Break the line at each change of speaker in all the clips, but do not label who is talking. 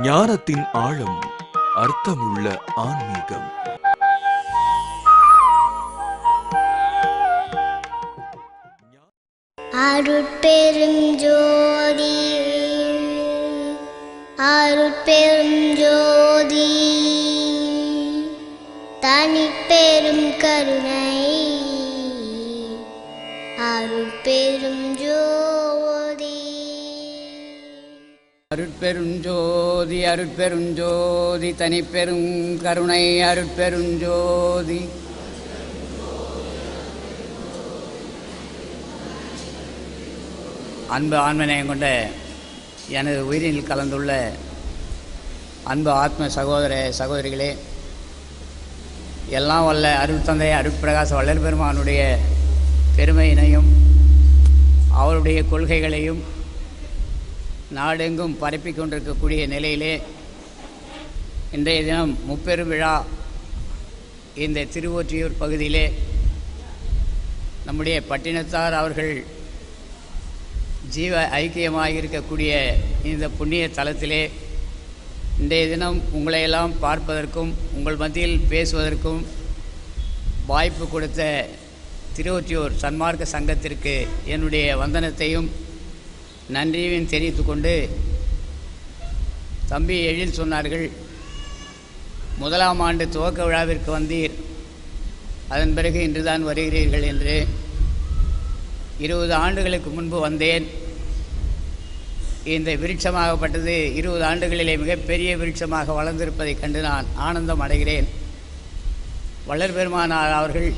ஞானத்தின் ஆழம், அர்த்தமுள்ள ஆன்மீகம்.
அருட்பெரும் ஜோதி, அருட்பெரும் ஜோதி, தனிப்பெரும் கருணை, அருட்பெரும் ஜோதி.
அருட்பெருஞ்சோதி அருட்பெருஞ்சோதி தனிப்பெரும் கருணை அருட்பெருஞ்சோதி. அன்பு ஆன்மநேயம் கொண்ட எனது உயிரினில் கலந்துள்ள அன்பு ஆத்ம சகோதர சகோதரிகளே, எல்லாம் வல்ல அருட்தந்தை அருட்பிரகாச வள்ளல் பெருமானுடைய பெருமையினையும் அவருடைய கொள்கைகளையும் நாடெங்கும் பரப்பிக் கொண்டிருக்கக்கூடிய நிலையிலே இன்றைய தினம் முப்பெரும் விழா இந்த திருவொற்றியூர் பகுதியிலே நம்முடைய பட்டினத்தார் அவர்கள் ஜீவ ஐக்கியமாக இருக்கக்கூடிய இந்த புண்ணிய தலத்திலே இன்றைய தினம் உங்களையெல்லாம் பார்ப்பதற்கும் உங்கள் மத்தியில் பேசுவதற்கும் வாய்ப்பு கொடுத்த திருவொற்றியூர் சன்மார்க்க சங்கத்திற்கு என்னுடைய வந்தனத்தையும் நன்றியையும் தெரிவித்து கொண்டு, தம்பி எழில் சொன்னார்கள், முதலாம் ஆண்டு துவக்க விழாவிற்கு வந்தீர், அதன் பிறகு இன்றுதான் வருகிறீர்கள் என்று. 20 ஆண்டுகளுக்கு முன்பு வந்தேன். இந்த விருட்சமாகப்பட்டது 20 ஆண்டுகளிலே மிகப்பெரிய விருட்சமாக வளர்ந்திருப்பதைக் கண்டு நான் ஆனந்தம் அடைகிறேன். வள்ளல் பெருமானார் அவர்கள்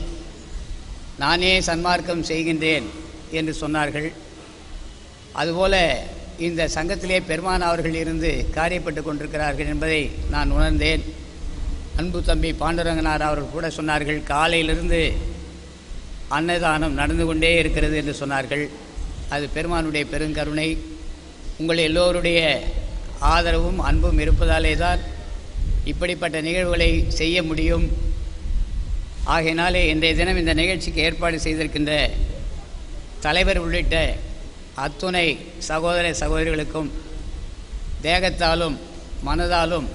நானே சன்மார்க்கம் செய்கின்றேன் என்று சொன்னார்கள். அதுபோல இந்த சங்கத்திலே பெருமான் அவர்கள் இருந்து காரியப்பட்டு கொண்டிருக்கிறார்கள் என்பதை நான் உணர்ந்தேன். அன்பு தம்பி பாண்டுரங்கனார் அவர்கள் கூட சொன்னார்கள், காலையிலிருந்து அன்னதானம் நடந்து கொண்டே இருக்கிறது என்று சொன்னார்கள். அது பெருமானுடைய பெருங்கருணை. உங்கள் எல்லோருடைய ஆதரவும் அன்பும் இருப்பதாலே தான் இப்படிப்பட்ட நிகழ்வுகளை செய்ய முடியும். ஆகையினாலே இன்றைய தினம் இந்த நிகழ்ச்சிக்கு ஏற்பாடு செய்திருக்கின்ற தலைவர் உள்ளிட்ட அத்துணை சகோதர சகோதரிகளுக்கும் தேகத்தாலும் மனதாலும்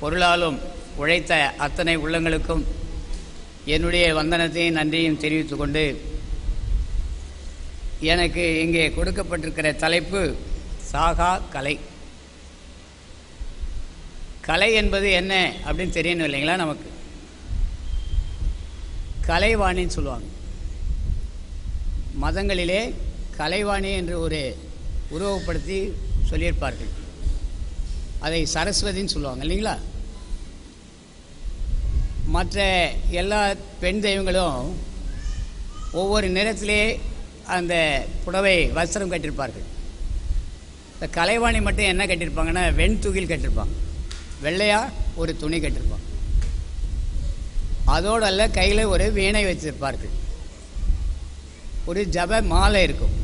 பொருளாலும் உழைத்த அத்தனை உள்ளங்களுக்கும் என்னுடைய வந்தனத்தையும் நன்றியும் தெரிவித்து கொண்டு, எனக்கு இங்கே கொடுக்கப்பட்டிருக்கிற தலைப்பு சாகா கலை. கலை என்பது என்ன அப்படின்னு தெரியணும் இல்லைங்களா? நமக்கு கலைவாணின்னு சொல்லுவாங்க. மதங்களிலே கலைவாணி என்று ஒரு உருவப்படுத்தி சொல்லியிருப்பார்கள். அதை சரஸ்வதின்னு சொல்லுவாங்க இல்லைங்களா? மற்ற எல்லா பெண் தெய்வங்களும் ஒவ்வொரு நிறத்திலே அந்த புடவை வஸ்திரம் கட்டியிருப்பார்கள். இந்த கலைவாணி மட்டும் என்ன கட்டியிருப்பாங்கன்னா வெண்துகில் கட்டியிருப்பாங்க, வெள்ளையாக ஒரு துணி கட்டியிருப்பாங்க. அதோடு அல்ல, கையில் ஒரு வீணை வச்சிருப்பார்கள், ஒரு ஜப மாலை இருக்கும்,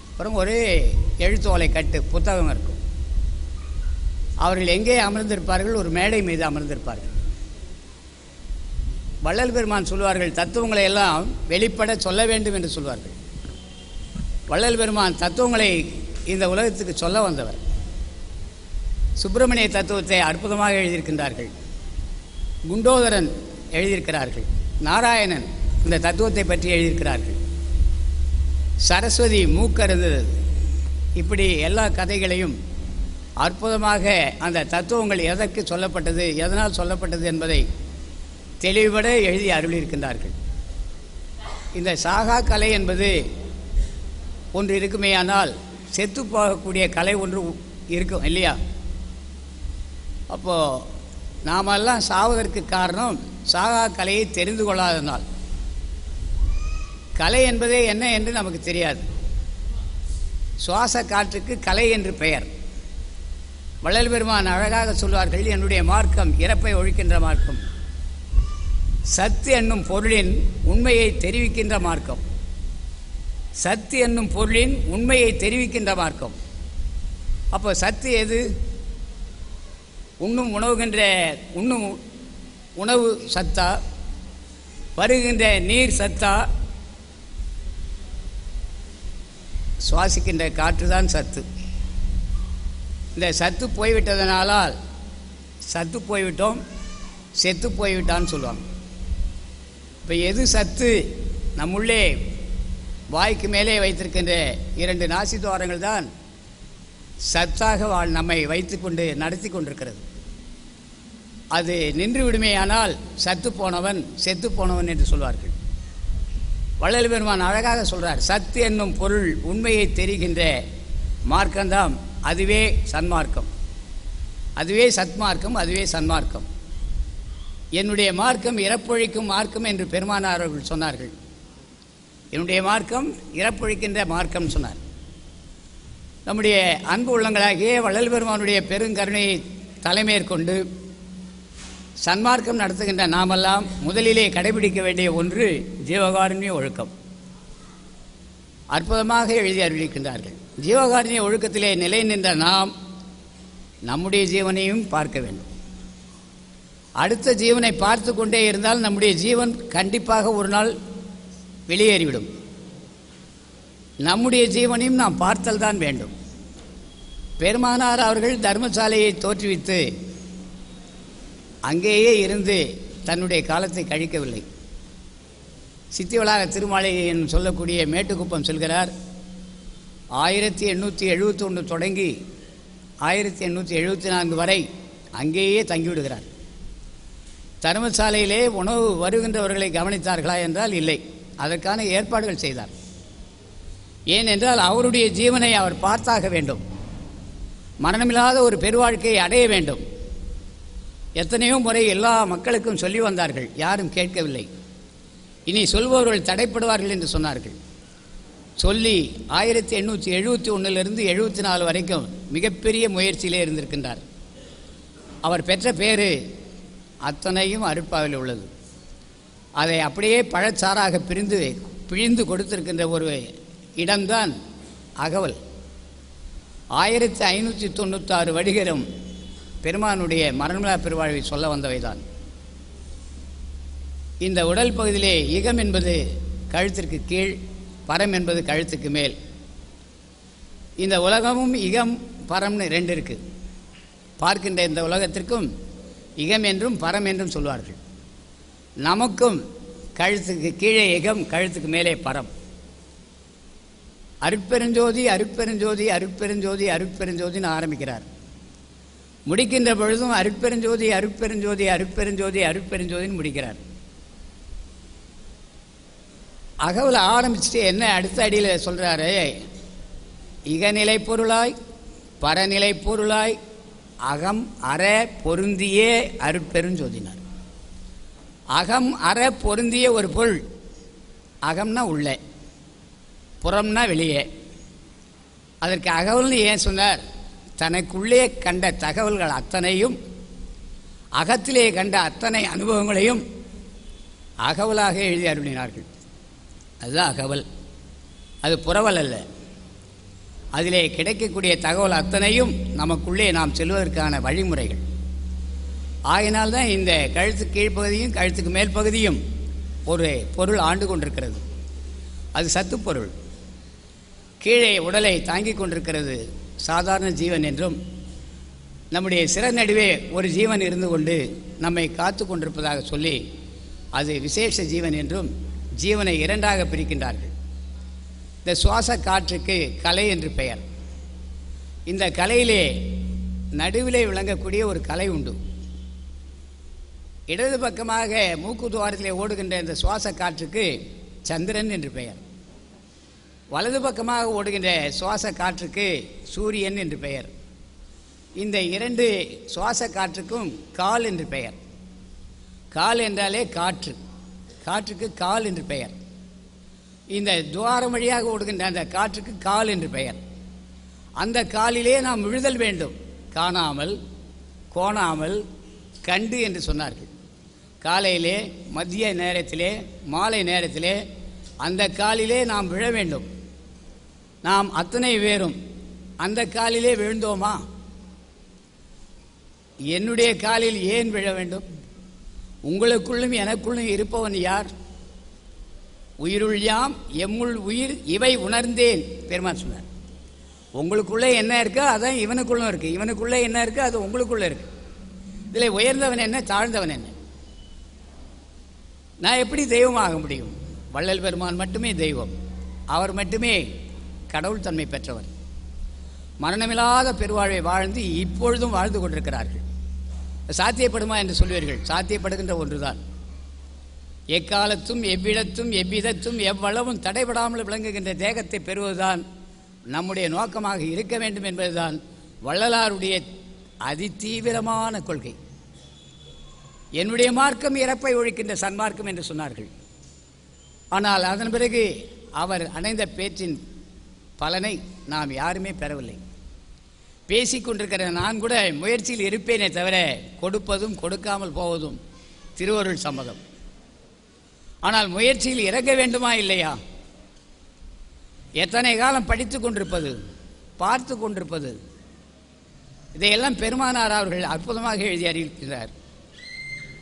அப்புறம் ஒரு எழுத்தோலை கட்டு புத்தகம் இருக்கும். அவர்கள் எங்கே அமர்ந்திருப்பார்கள்? ஒரு மேடை மீது அமர்ந்திருப்பார்கள். வள்ளல் பெருமான் சொல்வார்கள், தத்துவங்களை எல்லாம் வெளிப்பட சொல்ல வேண்டும் என்று சொல்வார்கள். வள்ளல் பெருமான் தத்துவங்களை இந்த உலகத்துக்கு சொல்ல வந்தவர். சுப்பிரமணிய தத்துவத்தை அற்புதமாக எழுதியிருக்கின்றார்கள். குண்டோதரன் எழுதியிருக்கிறார்கள். நாராயணன் இந்த தத்துவத்தை பற்றி எழுதியிருக்கிறார்கள். சரஸ்வதி மூக்கருந்தது. இப்படி எல்லா கதைகளையும் அற்புதமாக அந்த தத்துவங்கள் எதற்கு சொல்லப்பட்டது, எதனால் சொல்லப்பட்டது என்பதை தெளிவுபட எழுதி அருளியிருக்கின்றார்கள். இந்த சாகா கலை என்பது ஒன்று இருக்குமேயானால் செத்து போகக்கூடிய கலை ஒன்று இருக்கும் இல்லையா? அப்போது நாமெல்லாம் சாவதற்கு காரணம் சாகா கலையை தெரிந்து கொள்ளாதனால். கலை என்பதே என்ன என்று நமக்கு தெரியாது. சுவாச காற்றுக்கு கலை என்று பெயர். வள்ளல் பெருமான் அழகாக சொல்வார்கள், என்னுடைய மார்க்கம் இறப்பை ஒழிக்கின்ற மார்க்கம், சத்து என்னும் பொருளின் உண்மையை தெரிவிக்கின்ற மார்க்கம். சத்து என்னும் பொருளின் உண்மையை தெரிவிக்கின்ற மார்க்கம். அப்போ சத்து எது? உண்ணும் உணவு சத்தா, வருகின்ற நீர் சத்தா, சுவாசிக்கின்ற காற்று தான் சத்து. இந்த சத்து போய்விட்டதனாலால் சத்து போய்விட்டோம், செத்து போய்விட்டான்னு சொல்லுவாங்க. இப்போ எது சத்து? நம்முள்ளே வாய்க்கு மேலே வைத்திருக்கின்ற 2 நாசி துவாரங்கள் தான் சத்தாக நம்மை வைத்து கொண்டு நடத்தி கொண்டிருக்கிறது. அது நின்று விடுமேயானால் சத்து போனவன் செத்து போனவன் என்று சொல்வார்கள். வள்ளல் பெருமான் அழகாக சொல்கிறார், சத்து என்னும் பொருள் உண்மையை தெரிகின்ற மார்க்கம்தான் அதுவே சன்மார்க்கம், அதுவே சத்மார்க்கம், அதுவே சன்மார்க்கம். என்னுடைய மார்க்கம் இறப்பொழிக்கும் மார்க்கம் என்று பெருமானார் அவர்கள் சொன்னார்கள். என்னுடைய மார்க்கம் இறப்பொழிக்கின்ற மார்க்கம் சொன்னார். நம்முடைய அன்பு உள்ளங்களாகிய வள்ளல் பெருமானுடைய பெருங்கருணையை தலைமேற்கொண்டு சன்மார்க்கம் நடத்துகின்ற நாமெல்லாம் முதலிலே கடைபிடிக்க வேண்டிய ஒன்று ஜீவகாருண்ய ஒழுக்கம். அற்புதமாக எழுதி அறிவிக்கின்றார்கள். ஜீவகாருண்ய ஒழுக்கத்திலே நிலை நின்ற நாம் நம்முடைய ஜீவனையும் பார்க்க வேண்டும். அடுத்த ஜீவனை பார்த்து கொண்டே இருந்தால் நம்முடைய ஜீவன் கண்டிப்பாக ஒரு நாள் வெளியேறிவிடும். நம்முடைய ஜீவனையும் நாம் பார்த்தல் தான் வேண்டும். பெருமானார் அவர்கள் தர்மசாலையை தோற்றுவித்து அங்கேயே இருந்து தன்னுடைய காலத்தை கழிக்கவில்லை. சித்திவளாக திருமாலை சொல்லக்கூடிய மேட்டுக்குப்பம் செல்கிறார். 1871 தொடங்கி 1874 வரை அங்கேயே தங்கிவிடுகிறார். தர்மசாலையிலே உணவு வருகின்றவர்களை கவனித்தார்களா என்றால் இல்லை. அதற்கான ஏற்பாடுகள் செய்தார். ஏனென்றால் அவருடைய ஜீவனை அவர் பார்த்தாக வேண்டும். மரணமில்லாத ஒரு பெருவாழ்க்கையை அடைய வேண்டும். எத்தனையோ முறை எல்லா மக்களுக்கும் சொல்லி வந்தார்கள், யாரும் கேட்கவில்லை. இனி சொல்பவர்கள் தடைப்படுவார்கள் என்று சொன்னார்கள். சொல்லி 1871 74 வரைக்கும் மிகப்பெரிய முயற்சியிலே இருந்திருக்கின்றார். அவர் பெற்ற பேர் அத்தனையும் அருட்பாவில் உள்ளது. அதை அப்படியே பழச்சாராக பிழிந்து கொடுத்திருக்கின்ற ஒரு இடம்தான் அகவல். 1596 வடிகரும் பெருமானுடைய மரணமில்லா பெருவாழ்வை சொல்ல வந்தவைதான். இந்த உடல் பகுதியிலே இகம் என்பது கழுத்திற்கு கீழ், பரம் என்பது கழுத்துக்கு மேல். இந்த உலகமும் இகம் பரம்னு 2 இருக்கு. பார்க்கின்ற இந்த உலகத்திற்கும் இகம் என்றும் பரம் என்றும் சொல்வார்கள். நமக்கும் கழுத்துக்கு கீழே இகம், கழுத்துக்கு மேலே பரம். அருட்பெருஞ்சோதி அருட்பெருஞ்சோதி அருட்பெருஞ்சோதி அருட்பெருஞ்சோதின்னு ஆரம்பிக்கிறார். முடிக்கின்ற பொழுதும் அருட்பெருஞ்சோதி அருட்பெருஞ்சோதி அருட்பெருஞ்சோதி அருட்பெருஞ்சோதின்னு முடிக்கிறார். அகவல் ஆரம்பிச்சுட்டு என்ன அடுத்த அடியில் சொல்கிறாரு, இகநிலை பொருளாய் பரநிலை பொருளாய் அகம் அற பொருந்தியே அருட்பெருஞ்சோதினார். அகம் அற பொருந்திய ஒரு பொருள். அகம்னா உள்ளே, புறம்னா வெளியே. அதற்கு அகவல்னு ஏன் சொன்னார்? தனக்குள்ளே கண்ட தகவல்கள் அத்தனையும், அகத்திலே கண்ட அத்தனை அனுபவங்களையும் அகவலாக எழுதி அருளினார்கள். அதுதான் அகவல். அது புறவல் அல்ல. அதிலே கிடைக்கக்கூடிய தகவல் அத்தனையும் நமக்குள்ளே நாம் செல்வதற்கான வழிமுறைகள். ஆகினால்தான் இந்த கழுத்து கீழ்ப்பகுதியும் கழுத்துக்கு மேல் பகுதியும் ஒரு பொருள் ஆண்டு கொண்டிருக்கிறது. அது சத்து பொருள். கீழே உடலை தாங்கிக் கொண்டிருக்கிறது சாதாரண ஜீவன் என்றும், நம்முடைய சிறநடுவே ஒரு ஜீவன் இருந்து கொண்டு நம்மை காத்து கொண்டிருப்பதாக சொல்லி அது விசேஷ ஜீவன் என்றும் ஜீவனை 2ஆக பிரிக்கின்றார்கள். இந்த சுவாச காற்றுக்கு கலை என்று பெயர். இந்த கலையிலே நடுவிலே விளங்கக்கூடிய ஒரு கலை உண்டு. இடது பக்கமாக மூக்கு துவாரத்திலே ஓடுகின்ற இந்த சுவாச காற்றுக்கு சந்திரன் என்று பெயர். வலது பக்கமாக ஓடுகின்ற சுவாச காற்றுக்கு சூரியன் என்று பெயர். இந்த 2 சுவாச காற்றுக்கும் கால் என்று பெயர். கால் என்றாலே காற்று, காற்றுக்கு கால் என்று பெயர். இந்த துவாரம் வழியாக ஓடுகின்ற அந்த காற்றுக்கு கால் என்று பெயர். அந்த காலிலே நாம் விழுதல் வேண்டும். காணாமல் கோணாமல் கண்டு என்று சொன்னார்கள். காலையிலே, மதிய நேரத்திலே, மாலை நேரத்திலே அந்த காலிலே நாம் விழ வேண்டும். நாம் அத்தனை பேரும் அந்த காலிலே விழுந்தோமா? என்னுடைய காலில் ஏன் விழ வேண்டும்? உங்களுக்குள்ளும் எனக்குள்ளும் இருப்பவன் யார்? உயிருள் யாம் எம்முள் உயிர் இவை உணர்ந்தேன் பெருமான் சொன்னார். உங்களுக்குள்ளே என்ன இருக்கோ அதான் இவனுக்குள்ளும் இருக்குது. இவனுக்குள்ளே என்ன இருக்கோ அது உங்களுக்குள்ளே இருக்குது. இதில் உயர்ந்தவன் என்ன, தாழ்ந்தவன் என்ன? நான் எப்படி தெய்வமாக முடியும்? வள்ளல் பெருமான் மட்டுமே தெய்வம். அவர் மட்டுமே கடவுள் தன்மை பெற்றவர். மரணமில்லாத பெருவாழ்வை வாழ்ந்து இப்பொழுதும் வாழ்ந்து கொண்டிருக்கிறார்கள். சாத்தியப்படுமா என்று சொல்வீர்கள். சாத்தியப்படுகின்ற ஒன்றுதான். எக்காலத்தும் எவ்விடத்தும் எவ்விதத்தும் எவ்வளவும் தடைபடாமல் விளங்குகின்ற தேகத்தை பெறுவதுதான் நம்முடைய நோக்கமாக இருக்க வேண்டும் என்பதுதான் வள்ளலாருடைய அதிதீவிரமான கொள்கை. என்னுடைய மார்க்கம் இறப்பை ஒழிக்கின்ற சன்மார்க்கம் என்று சொன்னார்கள். ஆனால் அதன் பிறகு அவர் அணைந்த பேச்சின் பலனை நாம் யாருமே பெறவில்லை. பேசிக்கொண்டிருக்கிற நான் கூட முயற்சியில் இருப்பேனே தவிர கொடுப்பதும் கொடுக்காமல் போவதும் திருவருள் சம்மதம். ஆனால் முயற்சியில் இறங்க வேண்டுமா இல்லையா? எத்தனை காலம் படித்து கொண்டிருப்பது, பார்த்து கொண்டிருப்பது, இதையெல்லாம் பெருமானார் அவர்கள் அற்புதமாக எழுதி அறிவிக்கிறார்.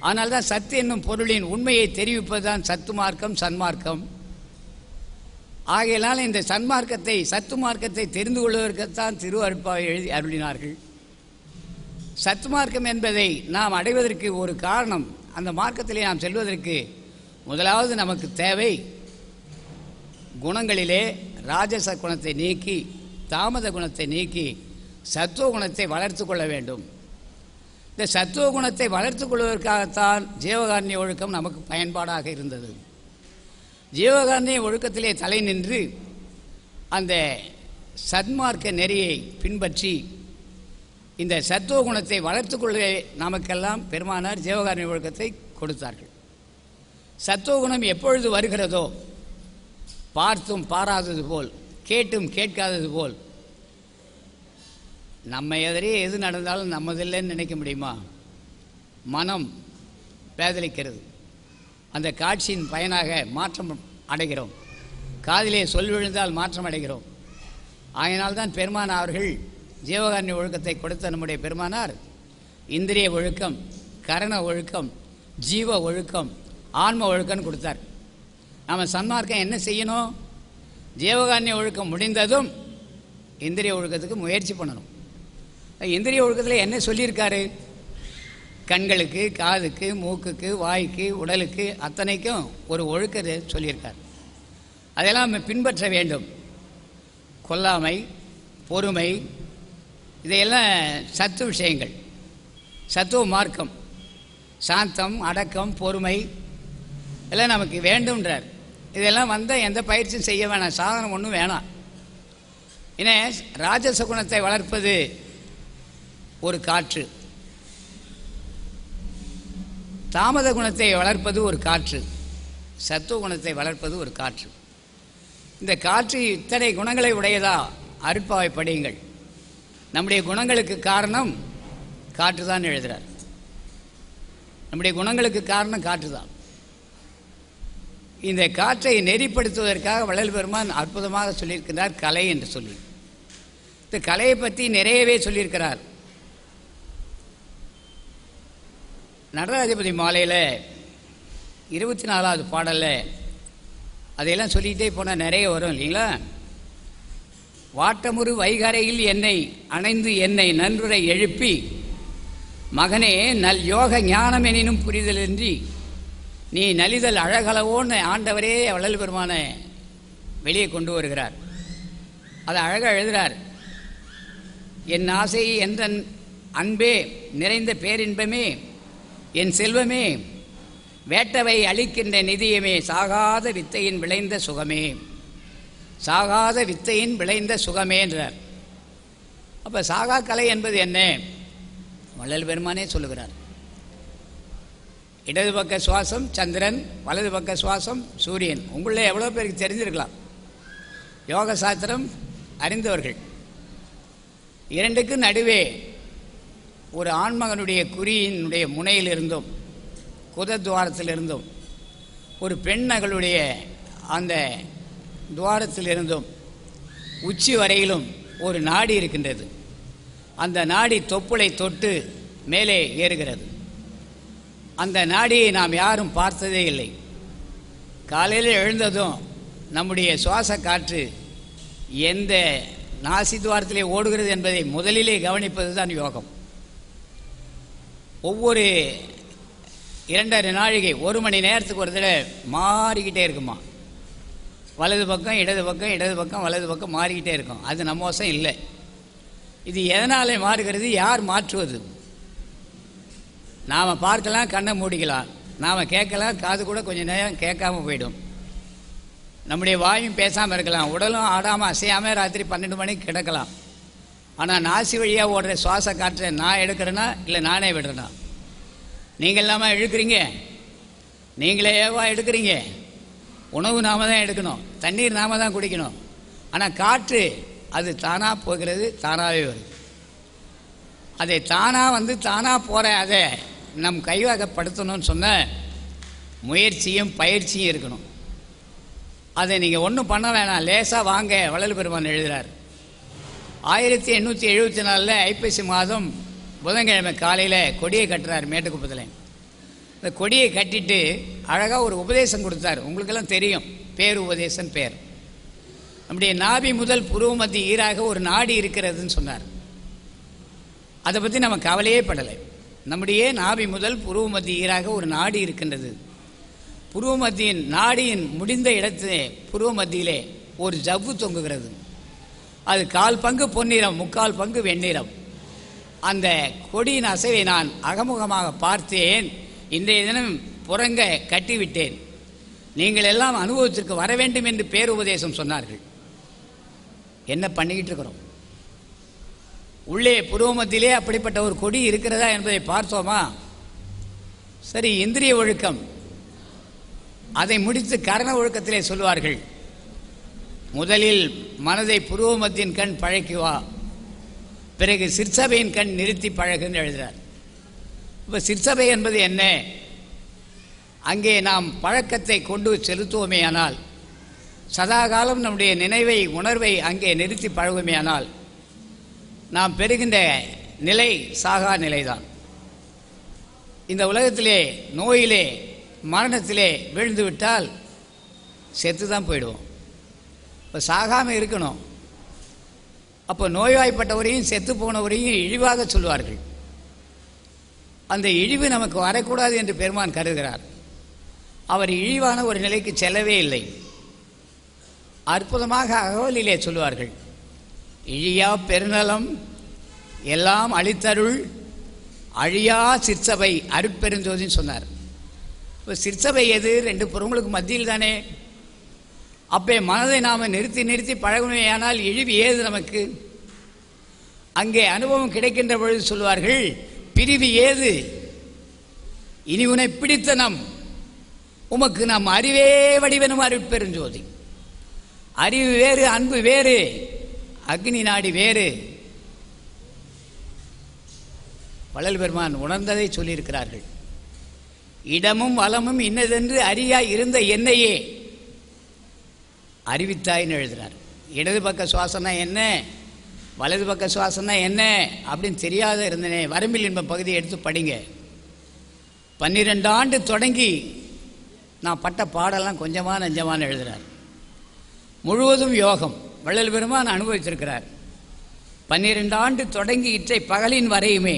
ஆனால் தான் சத்து என்னும் பொருளின் உண்மையை தெரிவிப்பது தான் சத்து மார்க்கம், சன்மார்க்கம். ஆகையினால் இந்த சன்மார்க்கத்தை, சத்து மார்க்கத்தை தெரிந்து கொள்வதற்குத்தான் திருவருட்பாவை எழுதி அருளினார்கள். சத்து மார்க்கம் என்பதை நாம் அடைவதற்கு ஒரு காரணம், அந்த மார்க்கத்திலே நாம் செல்வதற்கு முதலாவது நமக்கு தேவை குணங்களிலே ராஜச குணத்தை நீக்கி தாமத குணத்தை நீக்கி சத்துவ குணத்தை வளர்த்து கொள்ள வேண்டும். இந்த சத்துவ குணத்தை வளர்த்து கொள்வதற்காகத்தான் ஜீவகாருண்ய ஒழுக்கம் நமக்கு பயன்பாடாக இருந்தது. ஜீவகாருண்ய ஒழுக்கத்திலே தலை நின்று அந்த சன்மார்க்க நெறியை பின்பற்றி இந்த சத்துவ குணத்தை வளர்த்து கொள்ள நமக்கெல்லாம் பெருமானார் ஜீவகாருண்ய ஒழுக்கத்தை கொடுத்தார்கள். சத்துவ குணம் எப்பொழுது வருகிறதோ, பார்த்தும் பாராதது போல், கேட்டும் கேட்காதது போல், நம்ம எதிரே எது நடந்தாலும் நம்மதில்லைன்னு நினைக்க முடியுமா? மனம் பேதலிக்கிறது. அந்த காட்சியின் பயனாக மாற்றம் அடைகிறோம். காதிலே சொல் விழுந்தால் மாற்றம் அடைகிறோம். ஆகையினால்தான் பெருமான் அவர்கள் ஜீவகாருண்ய ஒழுக்கத்தை கொடுத்த நம்முடைய பெருமானார் இந்திரிய ஒழுக்கம், கரண ஒழுக்கம், ஜீவ ஒழுக்கம், ஆன்ம ஒழுக்கம்னு கொடுத்தார். நம்ம சன்மார்க்கம் என்ன செய்யணும்? ஜீவகாருண்ய ஒழுக்கம் முடிந்ததும் இந்திரிய ஒழுக்கத்துக்கு முயற்சி பண்ணணும். இந்திரிய ஒழுக்கத்தில் என்ன சொல்லியிருக்காரு? கண்களுக்கு, காதுக்கு, மூக்குக்கு, வாய்க்கு, உடலுக்கு அத்தனைக்கும் ஒரு ஒழுக்கத்தை சொல்லியிருக்கார். அதெல்லாம் நம்ம பின்பற்ற வேண்டும். கொல்லாமை, பொறுமை, இதையெல்லாம் சத்து விஷயங்கள், சத்துவ மார்க்கம். சாந்தம், அடக்கம், பொறுமை எல்லாம் நமக்கு வேண்டும்ன்றார். இதெல்லாம் வந்தால் எந்த பயிற்சியும் செய்ய வேணாம், சாதனம் ஒன்றும் வேணாம். ஏன்னா ராஜச குணத்தை வளர்ப்பது ஒரு காற்று, தாமத குணத்தை வளர்ப்பது ஒரு காற்று, சத்துவ குணத்தை வளர்ப்பது ஒரு காற்று. இந்த காற்று இத்தனை குணங்களை உடையதா? அருட்பாவை படியுங்கள். நம்முடைய குணங்களுக்கு காரணம் காற்று தான் எழுதுகிறார். நம்முடைய குணங்களுக்கு காரணம் காற்று தான். இந்த காற்றை நெறிப்படுத்துவதற்காக வள்ளல் பெருமான் அற்புதமாக சொல்லியிருக்கிறார் கலை என்று சொல்லி. இந்த கலையை பற்றி நிறையவே சொல்லியிருக்கிறார். நடராஜபதி மாலையில் 24வது பாடலில் அதையெல்லாம் சொல்லிகிட்டே போனால் நிறைய வரும் இல்லைங்களா? வாட்டமுறு வைகரையில் என்னை அணைந்து என்னை நன்றுரை எழுப்பி மகனே நல் யோக ஞானம் எனினும் புரிதலின்றி நீ நலிதல் அழகளவோன்னு ஆண்டவரே வள்ளல் பெருமான வெளியே கொண்டு வருகிறார். அதை அழகாக எழுதுகிறார். என் ஆசை என்ற அன்பே நிறைந்த பேரின்பமே என் செல்வமே வேட்டவை அளிக்கின்ற நிதியமே சாகாத வித்தையின் விளைந்த சுகமே, சாகாத வித்தையின் விளைந்த சுகமே என்றார். அப்போ சாகா கலை என்பது என்ன? வள்ளல் பெருமானே சொல்லுகிறார். இடது பக்க சுவாசம் சந்திரன், வலது பக்க சுவாசம் சூரியன். உங்களே எவ்வளோ பேருக்கு தெரிஞ்சிருக்கலாம், யோக சாஸ்திரம் அறிந்தவர்கள். இரண்டுக்கு நடுவே ஒரு ஆண்மகனுடைய குறியினுடைய முனையிலிருந்தும் குதத்வாரத்திலிருந்தும் ஒரு பெண்ணகளுடைய அந்த துவாரத்திலிருந்தும் உச்சி வரையிலும் ஒரு நாடி இருக்கின்றது. அந்த நாடி தொப்புளை தொட்டு மேலே ஏறுகிறது. அந்த நாடியை நாம் யாரும் பார்த்ததே இல்லை. காலையில் எழுந்ததும் நம்முடைய சுவாச காற்று எந்த நாசி துவாரத்திலே ஓடுகிறது என்பதை முதலிலே கவனிப்பது தான் யோகம். ஒவ்வொரு 2.5 நாழிகை 1 மணி நேரத்துக்கு ஒரு தடவை மாறிக்கிட்டே இருக்குமா. வலது பக்கம் இடது பக்கம், இடது பக்கம் வலது பக்கம் மாறிக்கிட்டே இருக்கும். அது நம்ம வசம் இல்லை. இது எதனாலே மாறுகிறது? யார் மாற்றுவது? நாம் பார்க்கலாம், கண்ணை மூடிக்கலாம், நாம் கேட்கலாம், காது கூட கொஞ்சம் நேரம் கேட்காம போயிடும். நம்முடைய வாயும் பேசாமல் இருக்கலாம், உடலும் ஆடாமல் அசையாமல் ராத்திரி 12 மணிக்கு கிடக்கலாம். ஆனால் நாசி வழியாக ஓடுற சுவாச காற்றை நான் எடுக்கிறேன்னா இல்லை நானே விடுறேன்னா? நீங்கள் இல்லாமல் இழுக்கிறீங்க, நீங்களேவா எடுக்கிறீங்க? உணவு நாம தான் எடுக்கணும், தண்ணீர் நாம தான் குடிக்கணும். ஆனால் காற்று அது தானாக போகிறது, தானாகவே வருது. அதை தானாக வந்து தானாக போகிற அதை நம் கைவகப்படுத்தணும்னு சொன்ன முயற்சியும் பயிற்சியும் இருக்கணும். அதை நீங்கள் ஒன்றும் பண்ண வேணாம், லேசாக வாங்க. வள்ளல் பெருமான் எழுதுகிறார், 1874 ஐப்பசி மாதம் புதன்கிழமை காலையில் கொடியை கட்டுறார் மேட்டுக்குப்பத்தில். இந்த கொடியை கட்டிட்டு அழகாக ஒரு உபதேசம் கொடுத்தார். உங்களுக்கெல்லாம் தெரியும், பேர் உபதேசம் பேர். நம்முடைய நாபி முதல் புருவ மத்தி ஈராக ஒரு நாடி இருக்கிறதுன்னு சொன்னார். அதை பற்றி நம்ம கவலையே படலை. நம்முடைய நாபி முதல் புருவ மத்தி ஈராக ஒரு நாடி இருக்கின்றது. புருவ மத்தியின் நாடியின் முடிந்த இடத்திலே புருவ மத்தியிலே ஒரு ஜவ்வு தொங்குகிறது. அது 1/4 பங்கு பொன்னிறம், 3/4 பங்கு வெண்ணிறம். அந்த கொடியின் அசைவை நான் அகமுகமாக பார்த்தேன். இன்றைய தினம் புறங்க கட்டிவிட்டேன். நீங்கள் எல்லாம் அனுபவத்திற்கு வர வேண்டும் என்று பேருபதேசம் சொன்னார்கள். என்ன பண்ணிக்கிட்டு இருக்கிறோம்? உள்ளே புருவமத்திலே அப்படிப்பட்ட ஒரு கொடி இருக்கிறதா என்பதை பார்த்தோமா? சரி, இந்திரிய ஒழுக்கம் அதை முடித்து கரண ஒழுக்கத்திலே சொல்வார்கள், முதலில் மனதை புருவமத்தின் கண் பழக்குவா, பிறகு சிற்சபையின் கண் நிறுத்தி பழகுன்னு எழுதுகிறார். இப்போ சிற்சபை என்பது என்ன? அங்கே நாம் பழக்கத்தை கொண்டு செலுத்துவோமே ஆனால், சதாகாலம் நம்முடைய நினைவை உணர்வை அங்கே நிறுத்தி பழகுமேயானால், நாம் பெறுகின்ற நிலை சாகா நிலைதான். இந்த உலகத்திலே நோயிலே மரணத்திலே விழுந்து விட்டால் செத்து தான் போயிடுவோம். இப்போ சாகாமல் இருக்கணும். அப்போ நோய்வாய்ப்பட்டவரையும் செத்து போனவரையும் இழிவாக சொல்வார்கள். அந்த இழிவு நமக்கு வரக்கூடாது என்று பெருமான் கருதுகிறார். அவர் இழிவான ஒரு நிலைக்கு செல்லவே இல்லை. அற்புதமாக அகவலிலே சொல்வார்கள், இழியா பெருநலம் எல்லாம் அளித்தருள் அழியா சிற்சபை அருட்பெருஞ்சோதின்னு சொன்னார். இப்போ சிற்சபை எது? 2 புறங்களுக்கு மத்தியில் தானே. அப்போ மனதை நாம் நிறுத்தி நிறுத்தி பழகுமையானால் இழிவு ஏது நமக்கு? அங்கே அனுபவம் கிடைக்கின்ற பொழுது சொல்வார்கள், பிரிவு ஏது? இனி உன்னை பிடித்த நம் உமக்கு நம் அறிவே வடிவனும் அருட்பெருஞ்சோதி. அறிவு வேறு, அன்பு வேறு, அக்னி நாடி வேறு. வள்ளல் பெருமான் உணர்ந்ததை சொல்லியிருக்கிறார்கள். இடமும் வளமும் இன்னதென்று அறியா இருந்த என்னையே அறிவித்தாயின்னு எழுதுகிறார். இடது பக்க சுவாசனா என்ன, வலது பக்க சுவாசனா என்ன அப்படின்னு தெரியாத இருந்தனே. வரம்பில் என்ப பகுதியை எடுத்து படிங்க. 12 ஆண்டு தொடங்கி நான் பட்ட பாடெல்லாம் கொஞ்சமாக நஞ்சமானு எழுதுகிறார். முழுவதும் யோகம் வள்ளல் பெருமான் அனுபவித்திருக்கிறார். 12 ஆண்டு தொடங்கி இற்றை பகலின் வரையுமே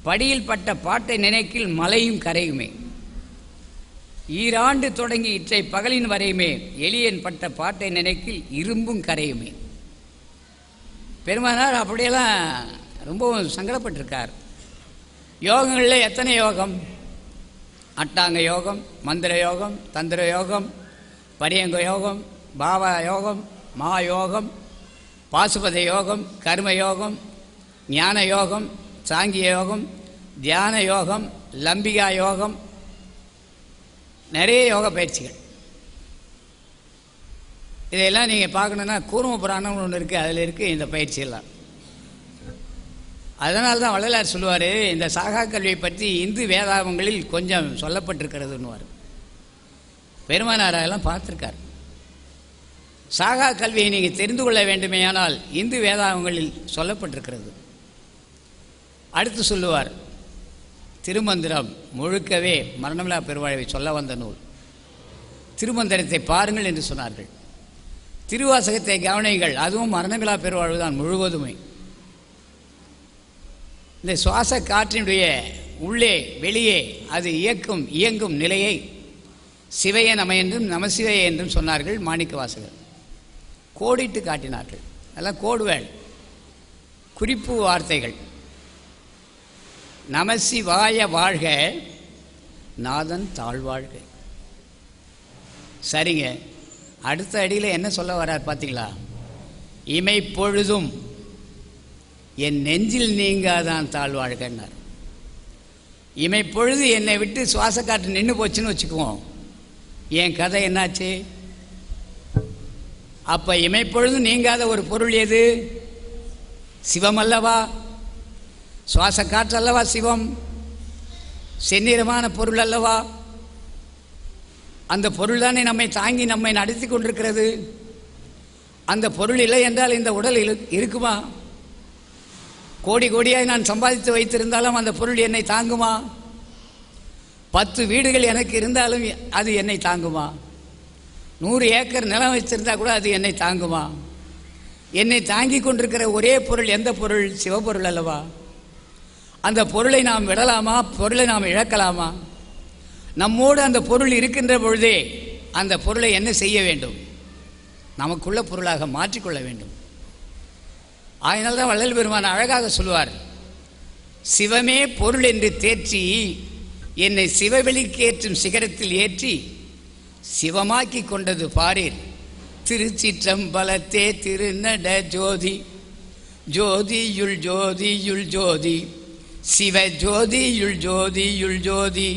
படியில் பட்ட பாட்டை நினைக்கில் மலையும் கரையுமே. 2 ஆண்டு தொடங்கி இற்றை பகலின் வரையுமே எளியன் பட்ட பாட்டை நினைக்கில் இரும்பும் கரையுமே. பெருமானார் அப்படியெல்லாம் ரொம்பவும் சங்கடப்பட்டிருக்கார். யோகங்களில் எத்தனை யோகம்? அட்டாங்க யோகம், மந்திர யோகம், தந்திர யோகம், பரியங்க யோகம், பாவா யோகம், மா யோகம், பாசுபத யோகம், கர்ம யோகம், ஞான யோகம், சாங்கிய யோகம், தியான யோகம், லம்பிகா யோகம், நிறைய யோக பயிற்சிகள். இதையெல்லாம் நீங்கள் பார்க்கணுன்னா கூர்ம புராணம்னு ஒன்று இருக்குது, அதில் இருக்குது இந்த பயிற்சியெல்லாம். அதனால தான் வள்ளலார் சொல்லுவார், இந்த சாகா கல்வியை பற்றி இந்து வேதாகமங்களில் கொஞ்சம் சொல்லப்பட்டிருக்கிறதுன்னுவார். பெருமானார் அதெல்லாம் பார்த்துருக்கார். சாகா கல்வியை நீங்கள் தெரிந்து கொள்ள வேண்டுமேயானால் இந்து வேதாகமங்களில் சொல்லப்பட்டிருக்கிறது. அடுத்து சொல்லுவார், திருமந்திரம் முழுக்கவே மரணமில்லா பெருவாழ்வை சொல்ல வந்த நூல். திருமந்திரத்தை பாருங்கள் என்று சொன்னார்கள். திருவாசகத்தை கவனிங்கள், அதுவும் மரணமில்லா பெருவாழ்வு தான் முழுவதுமே. இந்த சுவாச காற்றினுடைய உள்ளே வெளியே அது இயங்கும் நிலையை சிவைய நம என்றும் நமசிவைய என்றும் சொன்னார்கள் மாணிக்க வாசகர். கோடிட்டு காட்டினார்கள். அதெல்லாம் கோடுவேள், குறிப்பு வார்த்தைகள். நமசிவாய வாழ்க, நாதன் தாழ்வாழ்க. சரிங்க, அடுத்த அடியில் என்ன சொல்ல வர்றார் பார்த்தீங்களா? இமைப்பொழுதும் என் நெஞ்சில் நீங்காதான் தாழ்வாழ்கன்னார். இமைப்பொழுது என்னை விட்டு சுவாச காற்று நின்று போச்சுன்னு வச்சுக்குவோம், என் கதை என்னாச்சு? அப்போ இமைப்பொழுதும் நீங்காத ஒரு பொருள் எது? சிவம் அல்லவா? சுவாச காற்று அல்லவா சிவம்? செந்நிறமான பொருள் அல்லவா? அந்த பொருள் தானே நம்மை தாங்கி நம்மை நடத்தி கொண்டிருக்கிறது. அந்த பொருள் இல்லை என்றால் இந்த உடல் இருக்குமா? கோடி கோடியாய் நான் சம்பாதித்து வைத்திருந்தாலும் அந்த பொருள் என்னை தாங்குமா? 10 வீடுகள் எனக்கு இருந்தாலும் அது என்னை தாங்குமா? 100 ஏக்கர் நிலம் வச்சிருந்தா கூட அது என்னை தாங்குமா? என்னை தாங்கி கொண்டிருக்கிற ஒரே பொருள் எந்த பொருள்? சிவபொருள் அல்லவா? அந்த பொருளை நாம் விடலாமா? பொருளை நாம் இழக்கலாமா? நம்மோடு அந்த பொருள் இருக்கின்ற பொழுதே அந்த பொருளை என்ன செய்ய வேண்டும்? நமக்குள்ள பொருளாக மாற்றிக்கொள்ள வேண்டும். அதனால்தான் வள்ளல் பெருமான் அழகாக சொல்வார், சிவமே பொருள் என்று தேற்றி என்னை சிவவெளிக்கேற்றும் சிகரத்தில் ஏற்றி சிவமாக்கி கொண்டது பாரீர். திருச்சிற்றம்பலத்தே திருநட ஜோதி, ஜோதியுள் ஜோதியுள் ஜோதி, சிவ ஜோதியுள் ஜோதியுள் ஜோதி.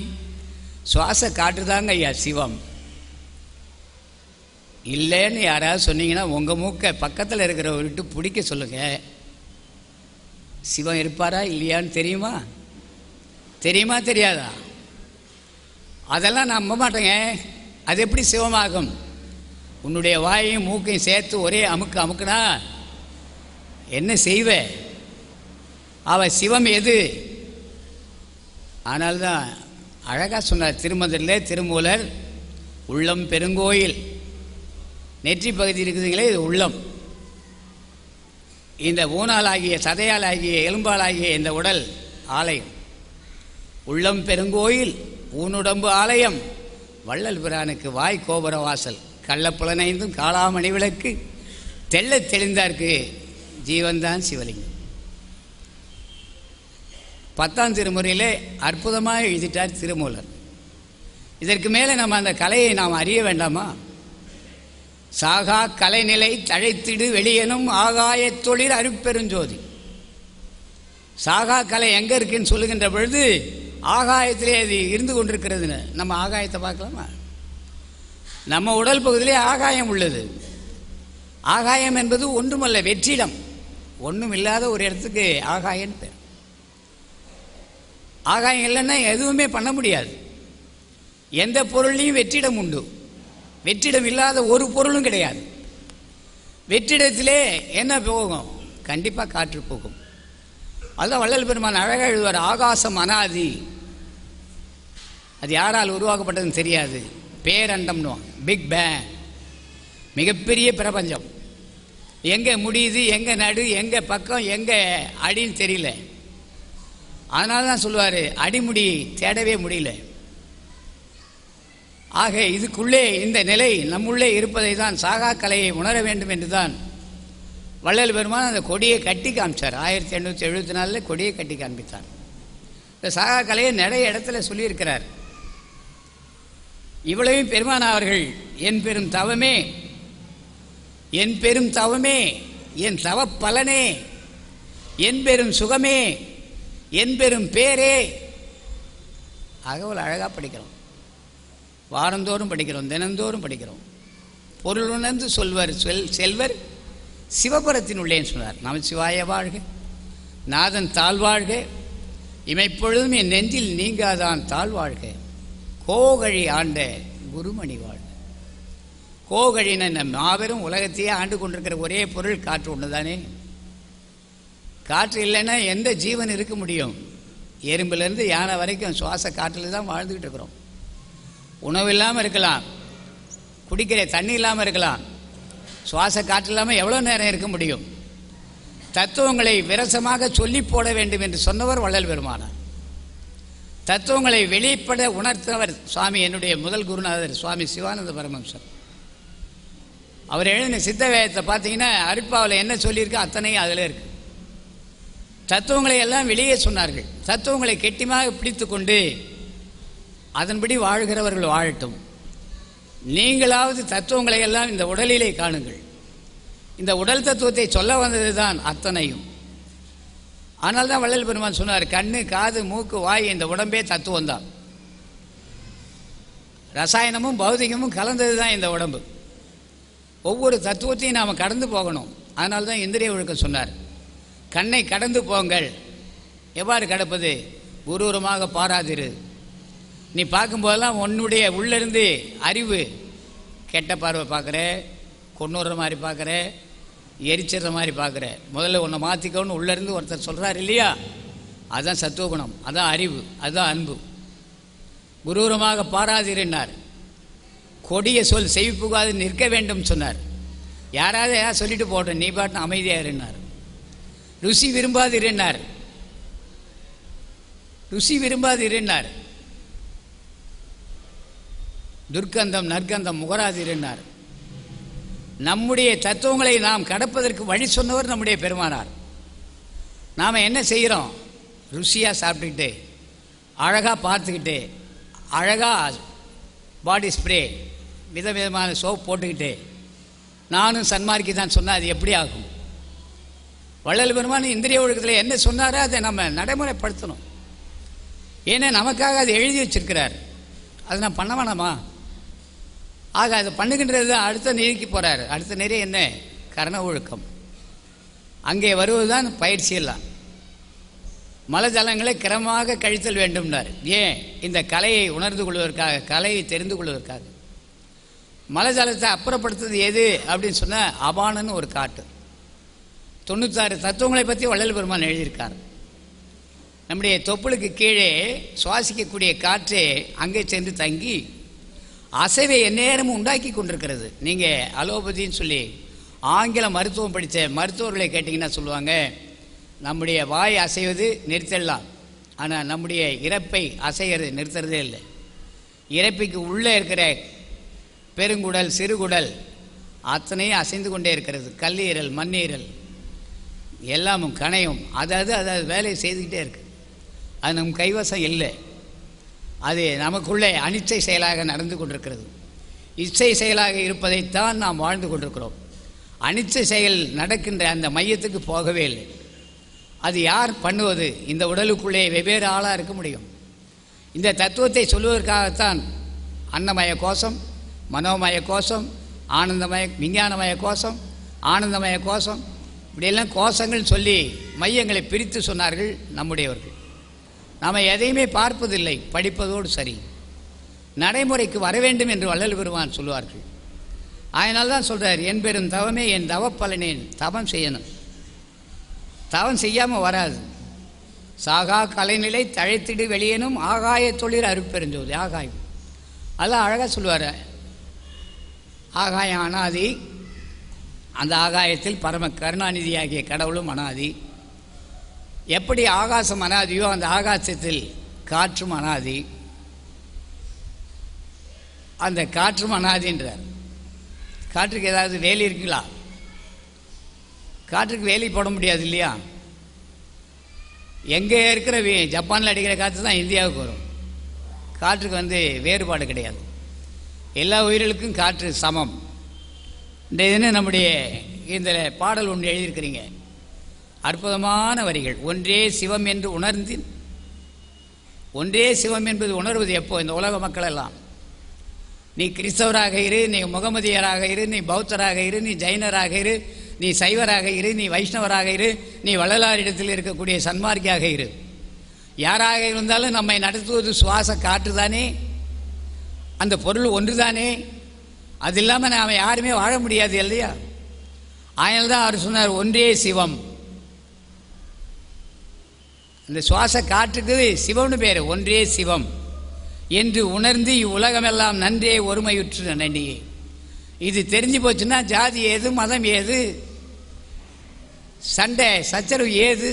சுவாச காற்றுதாங்க ஐயா சிவம். இல்லைன்னு யாராவது சொன்னீங்கன்னா உங்கள் மூக்கை பக்கத்தில் இருக்கிறவர்கிட்ட பிடிக்க சொல்லுங்கள். சிவம் இருப்பாரா இல்லையான்னு தெரியுமா? தெரியுமா தெரியாதா? அதெல்லாம் நான் நம்ப மாட்டேங்க. அது எப்படி சிவமாகும்? உன்னுடைய வாயையும் மூக்கையும் சேர்த்து ஒரே அமுக்குனா என்ன செய்வ? அவ சிவம் எது? ஆனால்தான் அழகாக சொன்னார் திருமந்திரில் திருமூலர், உள்ளம் பெருங்கோயில். நெற்றி பகுதி இருக்குதுங்களே, இது உள்ளம். இந்த ஊனாலாகிய சதையாலாகிய எலும்பாலாகிய இந்த உடல் ஆலயம். உள்ளம் பெருங்கோயில் ஊனுடம்பு ஆலயம். வள்ளல் பிரானுக்கு வாய் கோபுர வாசல். கள்ளப்புலனைந்தும் காளாமணி விளக்கு தெள்ள தெளிந்தார்க்கு ஜீவன்தான் சிவலிங்கம். 10ஆம் திருமுறையிலே அற்புதமாக எழுதிட்டார் திருமூலர். இதற்கு மேலே நம்ம அந்த கலையை நாம் அறிய வேண்டாமா? சாகா கலைநிலை தழைத்திடு வெளியனும் ஆகாய தொழில் அருட்பெருஞ்சோதி. சாகா கலை எங்கே இருக்குன்னு சொல்லுகின்ற பொழுது ஆகாயத்திலே அது இருந்து கொண்டிருக்கிறதுன்னு. நம்ம ஆகாயத்தை பார்க்கலாமா? நம்ம உடல் பகுதியிலே ஆகாயம் உள்ளது. ஆகாயம் என்பது ஒன்றுமல்ல, வெற்றிடம். ஒன்றும் இல்லாத ஒரு இடத்துக்கு ஆகாயம் பேர். ஆகாயம் இல்லைன்னா எதுவுமே பண்ண முடியாது. எந்த பொருள்லையும் வெற்றிடம் உண்டு. வெற்றிடம் இல்லாத ஒரு பொருளும் கிடையாது. வெற்றிடத்திலே என்ன போகும்? கண்டிப்பாக காற்று போகும். அதுதான் வள்ளல் பெருமான் அழகாக எழுதுவார், ஆகாசம் அனாதி. அது யாரால் உருவாக்கப்பட்டதுன்னு தெரியாது. பேரண்டம்னு, பிக் பேங், மிகப்பெரிய பிரபஞ்சம். எங்கே முடியுது, எங்கே நடு, எங்கே பக்கம், எங்கே அடின்னு தெரியல. அதனால தான் சொல்லுவார், அடிமுடி தேடவே முடியல. ஆக இதுக்குள்ளே இந்த நிலை நம்முள்ளே இருப்பதை தான் சாகா கலையை உணர வேண்டும் என்று தான் வள்ளல் பெருமான் அந்த கொடியை கட்டி காமிச்சார். 1874 கொடியை கட்டி காண்பித்தார். இந்த சாகா கலையை நிறைய இடத்துல சொல்லியிருக்கிறார். இவ்வளவையும் பெருமான் அவர்கள் என் பெரும் தவமே, என் பெரும் தவமே, என் தவ பலனே, என் பெரும் சுகமே, என் பெரும் பேரே. அகவல் அழகாக படிக்கிறோம். வாரந்தோறும் படிக்கிறோம், தினந்தோறும் படிக்கிறோம். பொருள் உணர்ந்து சொல்வர் செல்வர் சிவபுரத்தின் உள்ளேன்னு சொன்னார். நமசிவாய வாழ்க, நாதன் தாழ்வாழ்க, இமைப்பொழுதும் என் நெஞ்சில் நீங்காதான் தாழ்வாழ்க, கோகழி ஆண்ட குருமணி வாழ்க. கோகழின மாபெரும் உலகத்தையே ஆண்டு கொண்டிருக்கிற ஒரே பொருள் காற்று ஒன்று தானே. காற்று இல்லைன்னா எந்த ஜீவன் இருக்க முடியும்? எறும்புலேருந்து யானை வரைக்கும் சுவாச காற்றில் தான் வாழ்ந்துக்கிட்டு இருக்கிறோம். உணவு இல்லாமல் இருக்கலாம், குடிக்கிற தண்ணி இல்லாமல் இருக்கலாம், சுவாச காற்று இல்லாமல் எவ்வளோ நேரம் இருக்க முடியும்? தத்துவங்களை விரசமாக சொல்லி போட வேண்டும் என்று சொன்னவர் வள்ளல் பெருமானார். தத்துவங்களை வெளிப்பட உணர்த்தவர் சுவாமி. என்னுடைய முதல் குருநாதர் சுவாமி சிவானந்த பரமஹம்சர். அவர் எழுதின சித்த வேதத்தை பார்த்தீங்கன்னா அருட்பாவில் என்ன சொல்லியிருக்கோ அத்தனையும் அதில் இருக்கு. தத்துவங்களை எல்லாம் வெளியே சொன்னார்கள். தத்துவங்களை கெட்டியமாக பிடித்து கொண்டு அதன்படி வாழ்கிறவர்கள் வாழட்டும். நீங்களாவது தத்துவங்களை எல்லாம் இந்த உடலிலே காணுங்கள். இந்த உடல் தத்துவத்தை சொல்ல வந்தது தான் அத்தனையும். ஆனால் தான் வள்ளல் பெருமான் சொன்னார், கண்ணு காது மூக்கு வாய் இந்த உடம்பே தத்துவம் தான். ரசாயனமும் பௌதிகமும் கலந்தது தான் இந்த உடம்பு. ஒவ்வொரு தத்துவத்தையும் நாம் கடந்து போகணும். அதனால தான் இந்திரிய ஒழுக்கம் சொன்னார், கண்ணை கடந்து போங்கள். எவ்வாறு கடப்பது? குரூரமாக பாராதிரு. நீ பார்க்கும்போதெல்லாம் உன்னுடைய உள்ளிருந்து அறிவு கெட்ட பார்வை பார்க்குற, கொன்னுற மாதிரி பார்க்குற, எரிச்சிடுற மாதிரி பார்க்குற. முதல்ல உன்னை மாற்றிக்கணும்னு உள்ளேருந்து ஒருத்தர் சொல்கிறார் இல்லையா? அதுதான் சத்துவகுணம், அதுதான் அறிவு, அதுதான் அன்பு. குரூரமாக பாராதிருன்னார். கொடிய சொல் செய்விப்புகாது நிற்க வேண்டும் சொன்னார். யாராவது ஏதாவது சொல்லிட்டு போட்டோம், நீ பாட்டு அமைதியாக இருந்தார். ருசி விரும்பாது இருந்தார். ருசி விரும்பாது இருந்தார். துர்க்கந்தம் நற்கந்தம் முகராது இருந்தார். நம்முடைய தத்துவங்களை நாம் கடப்பதற்கு வழி சொன்னவர் நம்முடைய பெருமானார். நாம் என்ன செய்கிறோம்? ருசியாக சாப்பிட்டுக்கிட்டு, அழகாக பார்த்துக்கிட்டு, அழகாக பாடி ஸ்ப்ரே விதவிதமான சோப் போட்டுக்கிட்டு நானும் சன்மார்க்கி தான் சொன்னால் அது எப்படி ஆகும்? வள்ளல் பெருமான் இந்திரிய ஒழுக்கத்தில் என்ன சொன்னாரோ அதை நம்ம நடைமுறைப்படுத்தணும். ஏன்னா நமக்காக அதை எழுதி வச்சிருக்கிறார். அது நான் பண்ண வேணாமா? ஆக அதை பண்ணுகின்றது தான் அடுத்த நெறிக்கு போகிறார். அடுத்த நெறி என்ன? கரண ஒழுக்கம். அங்கே வருவதுதான் பயிற்சி எல்லாம். மலஜலங்களை கிரமமாக கழித்தல் வேண்டும்னார். ஏன்? இந்த கலையை உணர்ந்து கொள்வதற்காக, கலையை தெரிந்து கொள்வதற்காக. மலஜலத்தை அப்புறப்படுத்துறது எது அப்படின்னு சொன்னால் அபானன்னு ஒரு காட்டு. 96 தத்துவங்களை பற்றி வள்ளல் பெருமான் எழுதியிருக்கார். நம்முடைய தொப்புளுக்கு கீழே சுவாசிக்கக்கூடிய காற்றே அங்கே சென்று தங்கி அசைவை எந்நேரமும் உண்டாக்கி கொண்டிருக்கிறது. நீங்கள் அலோபதின்னு சொல்லி ஆங்கில மருத்துவம் படித்த மருத்துவர்களை கேட்டிங்கன்னா சொல்லுவாங்க, நம்முடைய வாய் அசைவது நிறுத்தலாம், ஆனால் நம்முடைய இறப்பை அசைகிறது நிறுத்துறதே இல்லை. இறப்பைக்கு உள்ளே இருக்கிற பெருங்குடல் சிறுகுடல் அத்தனையும் அசைந்து கொண்டே இருக்கிறது. கல்லீரல் மண்ணீரல் எல்லாமும் கணையும் அதாவது வேலையை செய்துக்கிட்டே இருக்கு. அது நம் கைவசம் இல்லை. அது நமக்குள்ளே அனிச்சை செயலாக நடந்து கொண்டிருக்கிறது. இச்சை செயலாக இருப்பதைத்தான் நாம் வாழ்ந்து கொண்டிருக்கிறோம். அனிச்சை செயல் நடக்கின்ற அந்த மையத்துக்கு போகவே இல்லை. அது யார் பண்ணுவது? இந்த உடலுக்குள்ளே வெவ்வேறு ஆளாக இருக்க முடியும். இந்த தத்துவத்தை சொல்வதற்காகத்தான் அன்னமய கோஷம், மனோமய கோஷம், ஆனந்தமய விஞ்ஞானமய கோஷம், ஆனந்தமய கோஷம், இப்படியெல்லாம் கோஷங்கள் சொல்லி மையங்களை பிரித்து சொன்னார்கள் நம்முடையவர்கள். நாம் எதையுமே பார்ப்பதில்லை, படிப்பதோடு சரி. நடைமுறைக்கு வர வேண்டும் என்று வள்ளல் பெருமான் சொல்லுவார்கள். அதனால தான் சொல்கிறார், என் பெரும் தவமே என் தவப்பலனேன். தவம் செய்யணும். தவம் செய்யாமல் வராது. சாகா கலைநிலை தழைத்திடு வெளியேனும் ஆகாய தொழில் அருட்பெருஞ்சோதி. ஆகாயம் அதான் அழகாக சொல்லுவார். ஆகாயம் அனாதி. அந்த ஆகாயத்தில் பரம கருணாநிதியாகிய கடவுளும் அனாதி. எப்படி ஆகாசம் அனாதியோ அந்த ஆகாசத்தில் காற்றும் அனாதி. அந்த காற்றும் அனாதின்றார். காற்றுக்கு ஏதாவது வேலி இருக்குங்களா? காற்றுக்கு வேலி போட முடியாது இல்லையா? எங்கே இருக்கிற ஜப்பானில் அடிக்கிற காற்று தான் இந்தியாவுக்கு வரும். காற்றுக்கு வேறுபாடு கிடையாது. எல்லா உயிர்களுக்கும் காற்று சமம். இந்த இதுன்னு நம்முடைய இந்த பாடல் ஒன்று எழுதியிருக்கிறீங்க. அற்புதமான வரிகள். ஒன்றே சிவம் என்று உணர்ந்து, ஒன்றே சிவம் என்பது உணர்வது எப்போ? இந்த உலக மக்கள் எல்லாம், நீ கிறிஸ்தவராக இரு, நீ முகமதியராக இரு, நீ பௌத்தராக இரு, நீ ஜைனராக இரு, நீ சைவராக இரு, நீ வைஷ்ணவராக இரு, நீ வள்ளலாரிடத்தில் இருக்கக்கூடிய சன்மார்க்கியாக இரு, யாராக இருந்தாலும் நம்மை நடத்துவது சுவாச காற்று தானே, அந்த பொருள் ஒன்று தானே. அது இல்லாமல் நாம் யாருமே வாழ முடியாது இல்லையா? அதனால தான் அவர் சொன்னார், ஒன்றே சிவம். இந்த சுவாச காற்றுக்கு சிவம்னு பேர். ஒன்றே சிவம் என்று உணர்ந்து இவ்வுலகமெல்லாம் நன்றே ஒருமையுற்று நன்றியே. இது தெரிஞ்சு போச்சுன்னா ஜாதி ஏது, மதம் ஏது, சண்டை சச்சரவு ஏது?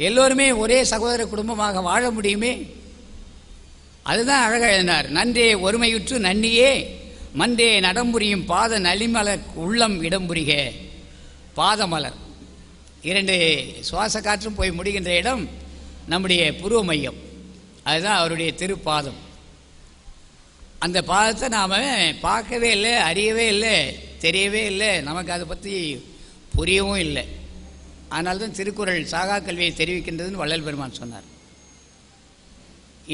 எல்லோருமே ஒரே சகோதர குடும்பமாக வாழ முடியுமே. அதுதான் அழகாக எழுதினார். நன்றே ஒருமையுற்று நன்னியே மன்றே நடம்புரியும் பாத நலிமலர் உள்ளம் இடம்புரிக. பாதமலர் 2 சுவாச காற்றும் போய் முடிகின்ற இடம் நம்முடைய புருவ மையம். அதுதான் அவருடைய திருப்பாதம். அந்த பாதத்தை நாம் பார்க்கவே இல்லை, அறியவே இல்லை, தெரியவே இல்லை, நமக்கு அதை பற்றி புரியவும் இல்லை. அதனால தான் திருக்குறள் சாகா கல்வியை தெரிவிக்கின்றதுன்னு வள்ளல் பெருமான் சொன்னார்.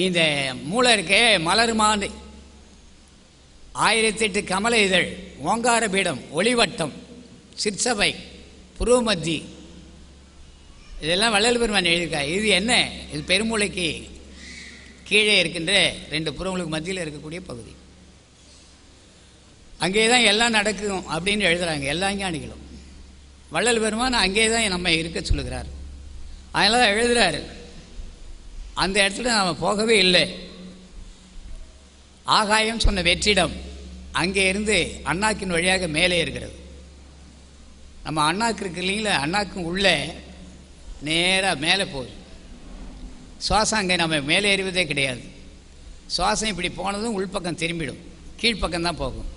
இந்த மூளை இருக்கே, மலருமான் 1008 கமல இதழ், ஓங்கார பீடம், ஒளிவட்டம், சிற்சபை, புருவமத்தி, இதெல்லாம் வள்ளல் பெருமான் எழுதியிருக்கார். இது என்ன? இது பெருமூளைக்கு கீழே இருக்கின்ற 2 புறங்களுக்கு மத்தியில் இருக்கக்கூடிய பகுதி. அங்கே தான் எல்லாம் நடக்கும் அப்படின்னு எழுதுகிறாங்க எல்லா ஞானிகளும். வள்ளல் பெருமான் அங்கே தான் நம்ம இருக்க சொல்லுகிறார். அதனால தான் எழுதுகிறாரு, அந்த இடத்துல நாம் போகவே இல்லை. ஆகாயம் சொன்ன வெற்றிடம் அங்கே இருந்து அண்ணாக்கின் வழியாக மேலே இருக்கிறது. நம்ம அண்ணாக்கு இருக்கு இல்லைங்களா, அண்ணாக்கும் உள்ளே நேராக மேலே போகுது. சுவாசம் அங்கே நம்ம மேலே ஏறுவதே கிடையாது. சுவாசம் இப்படி போனதும் உள்பக்கம் திரும்பிடும், கீழ்ப்பக்கம் தான் போகும்.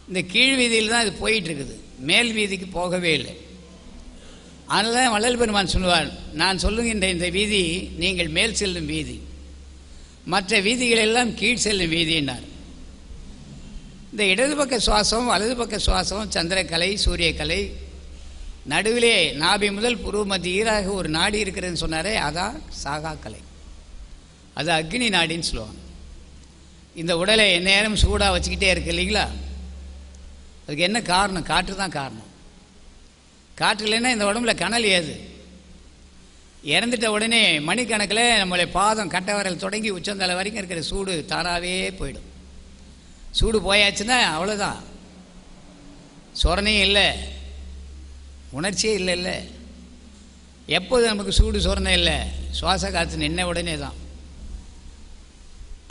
இந்த கீழ் வீதியில் தான் இது போயிட்டுருக்குது, மேல் வீதிக்கு போகவே இல்லை. அதனால தான் வள்ளல் பெருமான் சொல்லுவார், நான் சொல்லுகின்ற இந்த வீதி நீங்கள் மேல் செல்லும் வீதி, மற்ற வீதிகள் எல்லாம் கீழ் செல்லும் வீதினார். இந்த இடது பக்க சுவாசம் வலது பக்க சுவாசம் சந்திரக்கலை சூரியக்கலை, நடுவிலே நாபி முதல் புருவ மத்திய ஈராக ஒரு நாடி இருக்கிறதுன்னு சொன்னாரே, அதான் சாகா கலை. அது அக்னி நாடின்னு சொல்லுவாங்க. இந்த உடலை எந்நேரம் சூடாக வச்சுக்கிட்டே இருக்கு இல்லைங்களா, அதுக்கு என்ன காரணம்? காற்று தான் காரணம். காற்று இல்லைன்னா இந்த உடம்புல கனல் ஏது. இறந்துட்ட உடனே மணிக்கணக்கில் நம்மளை பாதம் கட்டை வரல் தொடங்கி உச்சந்தலை வரைக்கும் இருக்கிற சூடு தானாகவே போயிடும். சூடு போயாச்சுன்னா அவ்வளோதான், சொரணையும் இல்லை, உணர்ச்சியே இல்லை. இல்லை எப்போது நமக்கு சூடு சொரணை இல்லை? சுவாச காற்று நின்ன உடனே தான்.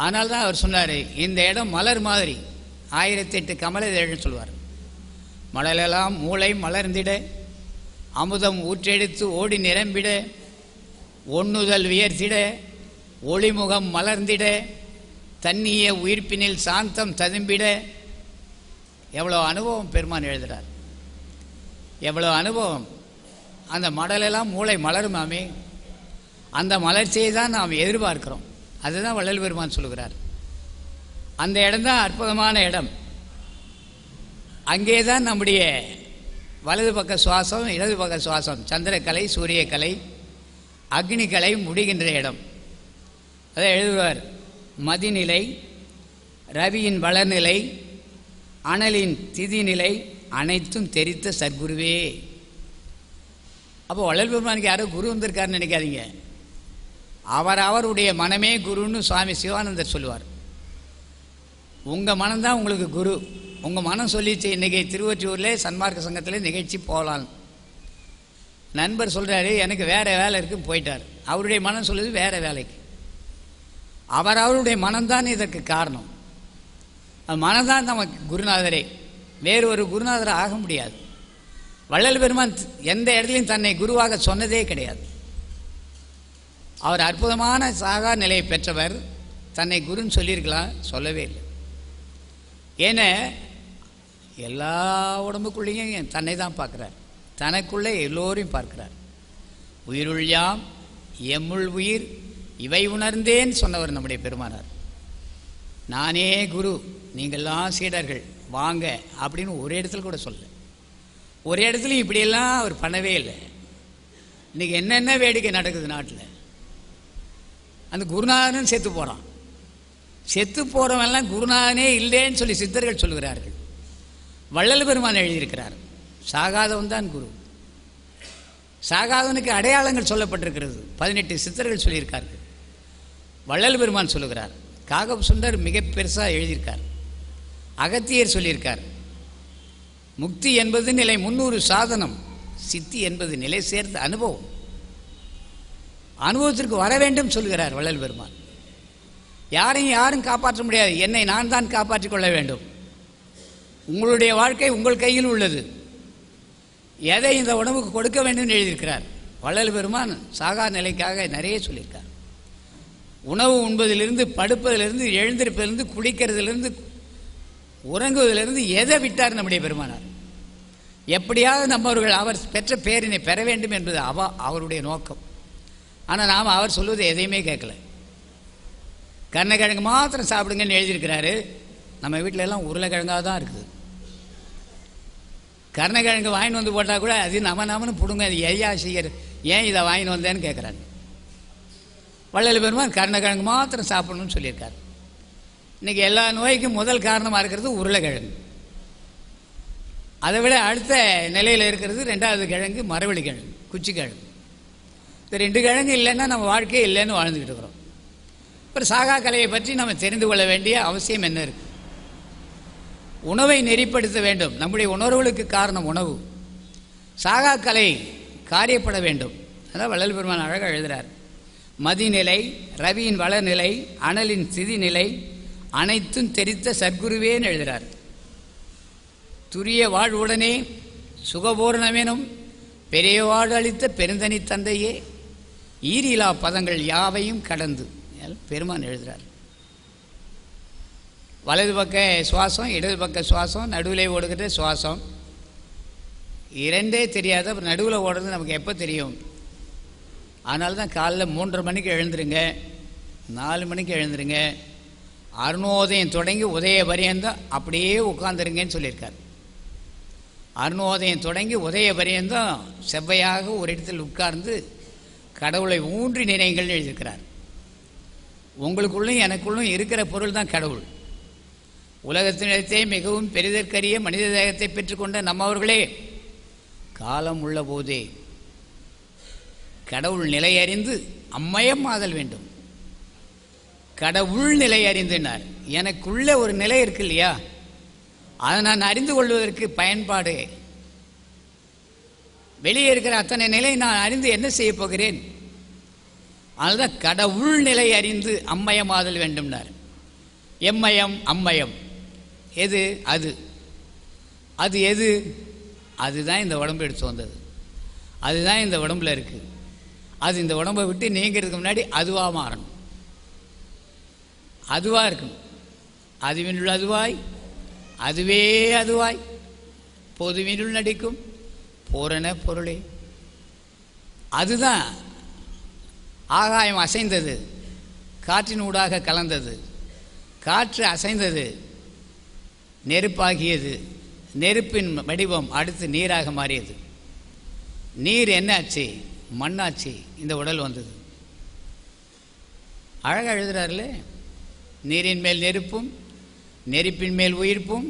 அதனால தான் அவர் சொன்னார், இந்த இடம் மலர் மாதிரி 1008 கமல இதழ்னு சொல்லுவார். மலரெல்லாம் மூளை மலர்ந்திட, அமுதம் ஊற்றெடுத்து ஓடி நிரம்பிட, ஒண்ணுதல் உயர்த்திட, ஒளிமுகம் மலர்ந்திட, தண்ணிய உயிர்ப்பினில் சாந்தம் ததும்பிட. எவ்வளோ அனுபவம் பெருமான் எழுதுகிறார், எவ்வளோ அனுபவம். அந்த மடலெல்லாம் மூளை மலருமாமே, அந்த மலர்ச்சியை தான் நாம் எதிர்பார்க்கிறோம். அதுதான் வள்ளல் பெருமான் சொல்லுகிறார். அந்த இடம்தான் அற்புதமான இடம். அங்கே தான் நம்முடைய வலது பக்க சுவாசம் இடது பக்க சுவாசம் சந்திரக்கலை சூரியக்கலை அக்னிக்கலை முடிகின்ற இடம். அதை எழுதுவார், மதிநிலை, ரவியின் வளர்நிலை, அனலின் திதிநிலை அனைத்தும் தெரித்த சத்குருவே. அப்போ வள்ளல் பெருமானுக்கு யாரோ குரு வந்திருக்காருன்னு நினைக்காதீங்க. அவருடைய மனமே குருன்னு சுவாமி சிவானந்தர் சொல்லுவார். உங்கள் மனம்தான் உங்களுக்கு குரு. உங்கள் மனம் சொல்லிச்சு இன்றைக்கி திருவொற்றியூரில் சன்மார்க்க சங்கத்தில் நிகழ்ச்சி போகலாம். நண்பர் சொல்கிறாரு, எனக்கு வேறு வேலை இருக்குன்னு போயிட்டார். அவருடைய மனம் சொல்லுது வேறு வேலைக்கு. அவருடைய மனம்தான் இதற்கு காரணம். அது மனம்தான் நமக்கு குருநாதரே, வேறு ஒரு குருநாதரை ஆக முடியாது. வள்ளல் பெருமான் எந்த இடத்துலையும் தன்னை குருவாக சொன்னதே கிடையாது. அவர் அற்புதமான சாகா நிலையை பெற்றவர். தன்னை குருன்னு சொல்லியிருக்கலாம், சொல்லவே இல்லை. ஏன்னா எல்லா உடம்புக்குள்ளேயும் தன்னை தான் பார்க்குறார், தனக்குள்ளே எல்லோரையும் பார்க்கிறார். உயிருள் யாம் எம்முள் உயிர் இவை உணர்ந்தேன்னு சொன்னவர் நம்முடைய பெருமானார். நானே குரு, நீங்கள்லாம் சீடர்கள் வாங்க அப்படின்னு ஒரு இடத்துல கூட சொல்ல. ஒரு இடத்துலையும் இப்படியெல்லாம் அவர் பண்ணவே இல்லை. இன்றைக்கி என்னென்ன வேடிக்கை நடக்குது நாட்டில். அந்த குருநாதனும் செத்து போகிறான். செத்து போகிறவெல்லாம் குருநாதனே இல்லைன்னு சொல்லி சித்தர்கள் சொல்லுகிறார்கள். வள்ளல் பெருமான் எழுதியிருக்கிறார், சாகாதவன் தான் குரு. சாகாதவனுக்கு அடையாளங்கள் சொல்லப்பட்டிருக்கிறது, 18 சித்தர்கள் சொல்லியிருக்கார்கள். வள்ளல் பெருமான் சொல்லுகிறார். காகப் சுந்தர் மிக பெருசாக எழுதியிருக்கார். அகத்தியர் சொல்லியிருக்கார், முக்தி என்பது நிலை 300 சாதனம், சித்தி என்பது நிலை சேர்ந்த அனுபவம். அனுபவத்திற்கு வர வேண்டும் சொல்கிறார் வள்ளல் பெருமான். யாரும் காப்பாற்ற முடியாது, என்னை நான் தான் காப்பாற்றிக் கொள்ள வேண்டும். உங்களுடைய வாழ்க்கை உங்கள் கையில் உள்ளது. எதை இந்த உடம்புக்கு கொடுக்க வேண்டும் எழுதியிருக்கிறார். வள்ளல் பெருமான் சாகா நிலைக்காக நிறைய சொல்லியிருக்கார். உணவு உண்பதிலிருந்து, படுப்பதிலிருந்து, எழுந்திருப்பதிலிருந்து, குளிக்கிறதுலேருந்து, உறங்குவதிலிருந்து எதை விட்டார் நம்முடைய பெருமானார்? எப்படியாவது நம்மவர்கள் அவர் பெற்ற பேரினை பெற வேண்டும் என்பது அவருடைய நோக்கம். ஆனால் நாம் அவர் சொல்வது எதையுமே கேட்கல. கருணைக்கிழங்கு மாத்திரம் சாப்பிடுங்கன்னு எழுதியிருக்கிறாரு. நம்ம வீட்டில் எல்லாம் உருளைக்கிழங்காக தான் இருக்குது. கருணைக்கிழங்கு வாங்கிட்டு வந்து போட்டால் கூட அது நமன்னு பிடுங்க, அது ஐயா செய்யற, ஏன் இதை வாங்கிட்டு வந்தேன்னு கேட்குறாங்க. வள்ளல் பெருமான் கருணைக்கிழங்கு மாத்திரம் சாப்பிடணும்னு சொல்லியிருக்காரு. இன்றைக்கி எல்லா நோய்க்கும் முதல் காரணமாக இருக்கிறது உருளைக்கிழங்கு. அதை விட அடுத்த நிலையில் இருக்கிறது 2வது கிழங்கு மரவள்ளி கிழங்கு, குச்சிக்கிழங்கு. இந்த 2 கிழங்கு இல்லைன்னா நம்ம வாழ்க்கையே இல்லைன்னு வாழ்ந்துக்கிட்டு இருக்கிறோம். அப்புறம் சாகா கலையை பற்றி நம்ம தெரிந்து கொள்ள வேண்டிய அவசியம் என்ன இருக்குது? உணவை நெறிப்படுத்த வேண்டும். நம்முடைய உணர்வுகளுக்கு காரணம் உணவு. சாகா கலை காரியப்பட வேண்டும். அதான் வள்ளல் பெருமான் அழகாக எழுதுகிறார். மதிநிலை, ரவியின் வளநிலை, அனலின் சிதிநிலை அனைத்தும் தெரித்த சத்குருவேன்னு எழுதுகிறார். துரிய வாழ்வுடனே சுகபூர்ணமெனும் பெரிய வாழ் அளித்த பெருந்தனி தந்தையே ஈரிலா பதங்கள் யாவையும் கடந்து பெருமான் எழுதுகிறார். வலது பக்க சுவாசம், இடது பக்க சுவாசம், நடுவில் ஓடுகிற சுவாசம், இரண்டே தெரியாத அப்புறம் நடுவில் ஓடுறது நமக்கு எப்போ தெரியும்? அதனால தான் காலைல 3:30 மணிக்கு எழுந்துருங்க, 4 மணிக்கு எழுந்துருங்க, அருணோதயம் தொடங்கி உதய பரியந்தம் அப்படியே உட்காந்துருங்கன்னு சொல்லியிருக்கார். அருணோதயம் தொடங்கி உதய பரியந்தம் செவ்வையாக ஒரு இடத்தில் உட்கார்ந்து கடவுளை ஊன்றி நினைங்கள் எழுதியிருக்கிறார். உங்களுக்குள்ளும் எனக்குள்ளும் இருக்கிற பொருள் தான் கடவுள். உலகத்தினிடத்தே மிகவும் பெரிதற்கரிய மனித தேகத்தை பெற்றுக்கொண்ட நம்மவர்களே காலம் உள்ள போதே கடவுள் நிலை அறிந்து அம்மயம் ஆதல் வேண்டும். கடவுள் நிலை அறிந்தினார். எனக்குள்ள ஒரு நிலை இருக்கு இல்லையா, அதை நான் அறிந்து கொள்வதற்கு பயன்பாடு. வெளியே இருக்கிற அத்தனை நிலை நான் அறிந்து என்ன செய்ய போகிறேன்? அதுதான் கடவுள் நிலை அறிந்து அம்மயமாதல் வேண்டும்னார். எம்மயம் அம்மயம் எது? அது எது? அதுதான் இந்த உடம்பு எடுத்து வந்தது. அதுதான் இந்த உடம்புல இருக்குது. அது இந்த உடம்பை விட்டு நீங்கிறதுக்கு முன்னாடி அதுவாக மாறணும். அதுவாக இருக்கணும். அதுவினுள் அதுவாய், அதுவே அதுவாய், பொதுவினுள் நடிக்கும் பூரண பொருளே. அதுதான் ஆகாயம் அசைந்தது, காற்றின் ஊடாக கலந்தது, காற்று அசைந்தது, நெருப்பாகியது, நெருப்பின் வடிவம் அடுத்து நீராக மாறியது. நீர் என்னாச்சு? மண்ணாச்சு. இந்த உடல் வந்தது. அழகாக எழுதுகிறார்கள, நீரின் மேல் நெருப்பும் நெருப்பின் மேல் உயிர்ப்பும்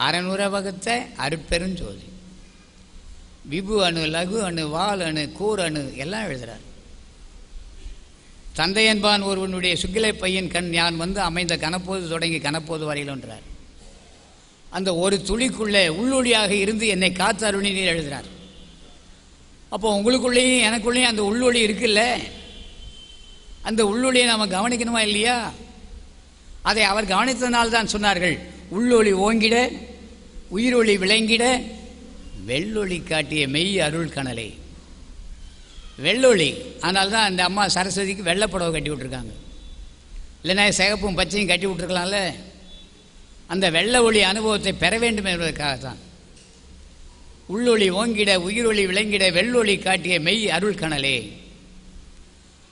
அறநூற வகுத்த அருட்பெருஞ்சோதி. விபு அணு, லகு அணு, வால் அணு, கூர் அணு எல்லாம் எழுதுகிறார். தந்தையன்பான் ஒருவனுடைய சுக்கிலை பையன் கண் யான் வந்து அமைந்த கனப்போது தொடங்கி கனப்போது வரையிலன்றார். அந்த ஒரு துளிக்குள்ளே உள்ளொளியாக இருந்து என்னை காத்து அருளி நீர் எழுதுகிறார். அப்போ உங்களுக்குள்ளேயும் எனக்குள்ளேயும் அந்த உள்ளொளி இருக்குல்ல, அந்த உள்ளொளியை நாம் கவனிக்கணுமா இல்லையா? அதை அவர் கவனித்ததனால்தான் சொன்னார்கள், உள்ளொளி ஓங்கிட உயிரொளி விளங்கிட வெள்ளொளி காட்டிய மெய் அருள் கனலை. வெள்ளொளி. அதனால்தான் அந்த அம்மா சரஸ்வதிக்கு வெள்ளைப்படவை கட்டி விட்ருக்காங்க. இல்லைன்னா சிகப்பும் பச்சையும் கட்டி விட்ருக்கலாம்ல. அந்த வெள்ளை ஒளி அனுபவத்தை பெற வேண்டும் என்பதற்காகத்தான். உள்ளொளி ஓங்கிட உயிரொளி விளங்கிட வெள்ளொளி காட்டிய மெய் அருள் கனலே.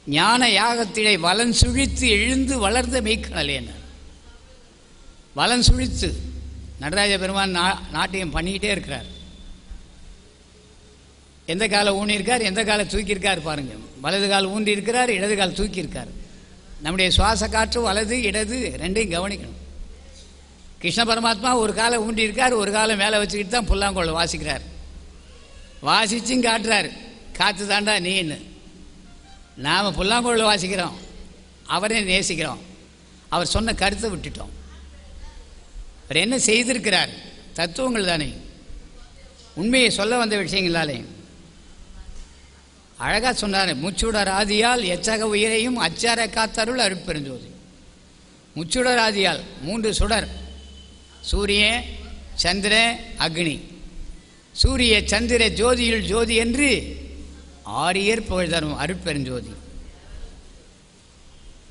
ஞான யாகத்திடை வலன் சுழித்து எழுந்து வளர்ந்த மெய்க்கனலே. வலன் சுழித்து நடராஜ பெருமான் நாட்டியம் பண்ணிக்கிட்டே இருக்கிறார். எந்த காலை ஊனியிருக்கார், எந்த காலை தூக்கியிருக்கார் பாருங்க. வலது கால் ஊன்றி இருக்கிறார், இடது கால் தூக்கியிருக்கார். நம்முடைய சுவாச காற்று வலது இடது ரெண்டையும் கவனிக்கணும். கிருஷ்ண பரமாத்மா ஒரு காலை ஊண்டியிருக்கார், ஒரு காலை மேலே வச்சுக்கிட்டு தான் புல்லாங்குழல் வாசிக்கிறார். வாசிச்சும் காட்டுறார், காற்று தாண்டா நீன்னு. நாம் புல்லாங்குழல் வாசிக்கிறோம், அவரே நேசிக்கிறோம், அவர் சொன்ன கருத்தை விட்டுட்டோம். அவர் என்ன செய்திருக்கிறார்? தத்துவங்கள் தானே, உண்மையை சொல்ல வந்த விஷயங்களாலே அழகாக சொன்னார். முச்சுடர் ஆதியால் எச்சக உயிரையும் அச்சார காத்தருள் அருட்பெருஞ்சோதி. முச்சுடர் ஆதியால் 3 சுடர், சூரியன் சந்திர அக்னி. சூரிய சந்திர ஜோதியுள் ஜோதி என்று ஆரியர் புகழ் தரும் அருட்பெருஞ்சோதி.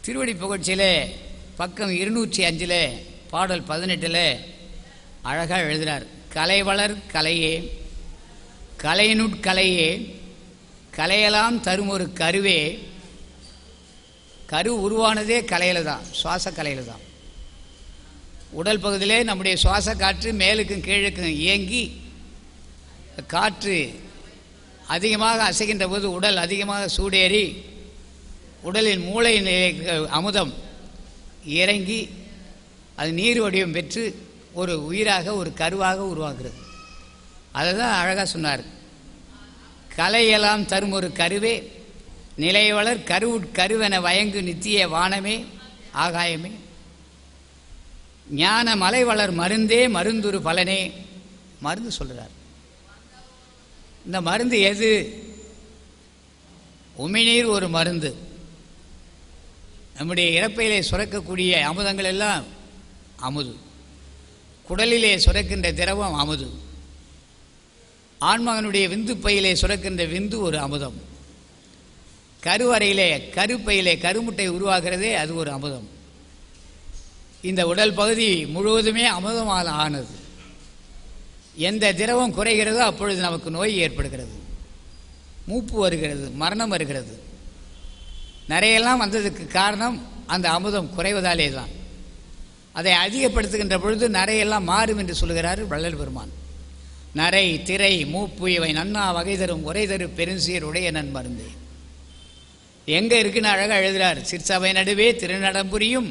திருவடி புகழ்ச்சியில் பக்கம் 205 பாடல் 18 அழகாக எழுதுகிறார். கலை வளர் கலையே, கலையினுட்கலையே, கலையெல்லாம் தரும் ஒரு கருவே. கரு உருவானதே கலையில் தான், சுவாச கலையில் தான். உடல் பகுதியிலே நம்முடைய சுவாச காற்று மேலுக்கும் கீழுக்கும் இயங்கி காற்று அதிகமாக அசைகின்ற போது உடல் அதிகமாக சூடேறி உடலின் மூளை அமுதம் இறங்கி அது நீர் வடிவம் பெற்று ஒரு உயிராக ஒரு கருவாக உருவாகிறது. அதை தான் அழகாக சொன்னார். கலையெல்லாம் தரும் ஒரு கருவே, நிலைவளர் கருவென வயங்கு நித்திய வானமே ஆகாயமே, ஞான மலை வளர் மருந்தே மருந்துரு பலனே. மருந்து சொல்கிறார். இந்த மருந்து எது? உமிழ்நீர் ஒரு மருந்து. நம்முடைய இறப்பையிலே சுரக்கக்கூடிய அமுதங்கள் எல்லாம் அமுது. குடலிலே சுரக்கின்ற திரவம் அமுது. ஆண்மகனுடைய விந்து பையிலே சுரக்கின்ற விந்து ஒரு அமுதம். கருவறையிலே கருப்பையிலே கருமுட்டை உருவாகிறதே அது ஒரு அமுதம். இந்த உடல் பகுதி முழுவதுமே அமுதமால் ஆனது. எந்த திரவம் குறைகிறதோ அப்பொழுது நமக்கு நோய் ஏற்படுகிறது, மூப்பு வருகிறது, மரணம் வருகிறது. நிறையெல்லாம் வந்ததுக்கு காரணம் அந்த அமுதம் குறைவதாலே தான். அதை அதிகப்படுத்துகின்ற பொழுது நிறையெல்லாம் மாறும் என்று சொல்கிறார் வள்ளல் பெருமான். நரை திரை மூப்பு இவை நன்னா வகை தரும் உரை தரு பெருஞ்சீர் உடைய நன் மருந்தே. எங்கே இருக்குன்னு அழகாக எழுதுகிறார். சிற்சபை நடுவே திருநடம்புரியும்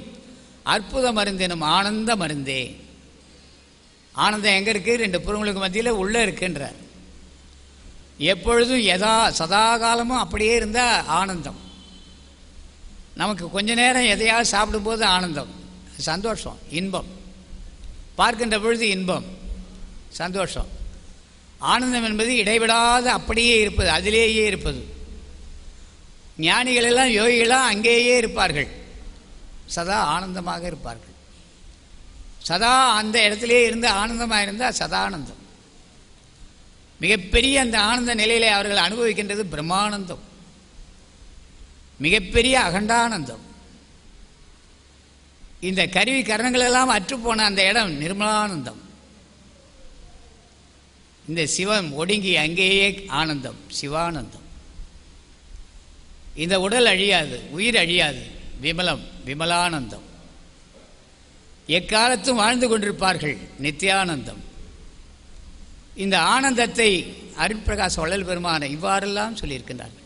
அற்புத மருந்தெனும் ஆனந்த மருந்தே. ஆனந்தம் எங்கே இருக்குது? 2 புறங்களுக்கு மத்தியில் உள்ளே இருக்குன்றார். எப்பொழுதும் சதா காலமும் அப்படியே இருந்தால் ஆனந்தம். நமக்கு கொஞ்ச நேரம் எதையாவது சாப்பிடும்போது ஆனந்தம், சந்தோஷம், இன்பம். பார்க்கின்ற பொழுது இன்பம், சந்தோஷம். ஆனந்தம் என்பது இடைவிடாத அப்படியே இருப்பது, அதிலேயே இருப்பது. ஞானிகள் எல்லாம் யோகிகளாக அங்கேயே இருப்பார்கள், சதா ஆனந்தமாக இருப்பார்கள். சதா அந்த இடத்திலே இருந்து ஆனந்தமாக இருந்தால் சதானந்தம். மிகப்பெரிய அந்த ஆனந்த நிலையிலே அவர்கள் அனுபவிக்கின்றது பிரம்மானந்தம், மிகப்பெரிய அகண்டானந்தம். இந்த கருவி கரணங்களெல்லாம் அற்றுப்போன அந்த இடம் நிர்மலானந்தம். இந்த சிவம் ஒடுங்கி அங்கேயே ஆனந்தம், சிவானந்தம். இந்த உடல் அழியாது, உயிர் அழியாது, விமலம், விமலானந்தம். எக்காலத்தும் வாழ்ந்து கொண்டிருப்பார்கள், நித்தியானந்தம். இந்த ஆனந்தத்தை அருட்பிரகாச வள்ளல் பெருமானை இவ்வாறெல்லாம் சொல்லியிருக்கின்றார்கள்.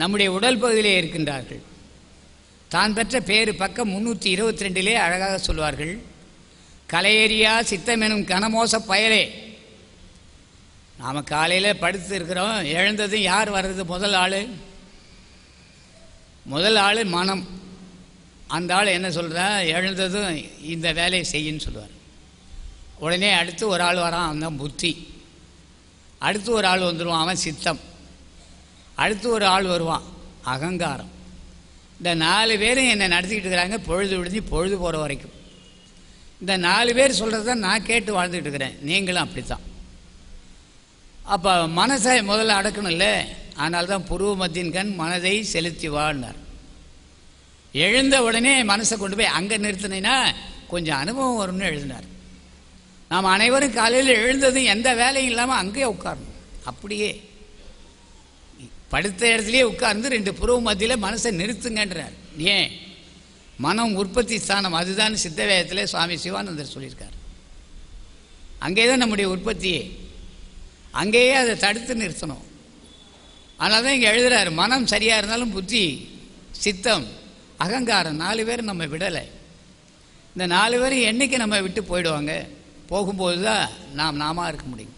நம்முடைய உடல் பகுதியிலே இருக்கின்றார்கள். தான் பெற்ற பேரு பக்கம் 322 அழகாக சொல்வார்கள். கலையேறியா சித்தமெனும் கனமோச பயலே. நாம் காலையில் படுத்து இருக்கிறோம், எழுந்ததும் யார் வர்றது? முதல் ஆள் மனம். அந்த ஆள் என்ன சொல்கிறா? எழுந்ததும் இந்த வேலையை செய்யின்னு சொல்லுவார். உடனே அடுத்து ஒரு ஆள் வரான், அவன் தான் புத்தி. அடுத்து ஒரு ஆள் வந்துடுவான், அவன் சித்தம். அடுத்து ஒரு ஆள் வருவான், அகங்காரம். இந்த 4 பேரும் என்னை நடத்திக்கிட்டு இருக்கிறாங்க, பொழுது விடுஞ்சு பொழுது போகிற வரைக்கும். இந்த 4 பேர் சொல்கிறது தான் நான் கேட்டு வாழ்ந்துக்கிட்டு இருக்கிறேன். நீங்களும் அப்படித்தான். அப்போ மனசை முதல்ல அடக்கணும்ல. அதனால தான் புருவ மத்தியின் கண் மனதை செலுத்தி வாழ்னார். எழுந்த உடனே மனசை கொண்டு போய் அங்கே நிறுத்தினா கொஞ்சம் அனுபவம் வரும்னு எழுதினார். நாம் அனைவரும் காலையில் எழுந்ததும் எந்த வேலையும் இல்லாமல் அங்கேயே உட்காரணும். அப்படியே படுத்த இடத்துலையே உட்கார்ந்து 2 புருவ மத்தியில் மனசை நிறுத்துங்கன்றார். ஏன்? மனம் உற்பத்தி ஸ்தானம், அதுதான் சித்த வேதத்தில் சுவாமி சிவானந்தர் சொல்லியிருக்கார். அங்கே தான் நம்முடைய உற்பத்தியே, அங்கேயே அதை தடுத்து நிறுத்தணும். அதனால தான் இங்கே எழுதுகிறார், மனம் சரியாக இருந்தாலும் புத்தி, சித்தம், அகங்காரம் 4 பேர் நம்ம விடலை. இந்த 4 பேரும் என்றைக்கு நம்ம விட்டு போயிடுவாங்க? போகும்போது தான் நாம இருக்க முடியும்.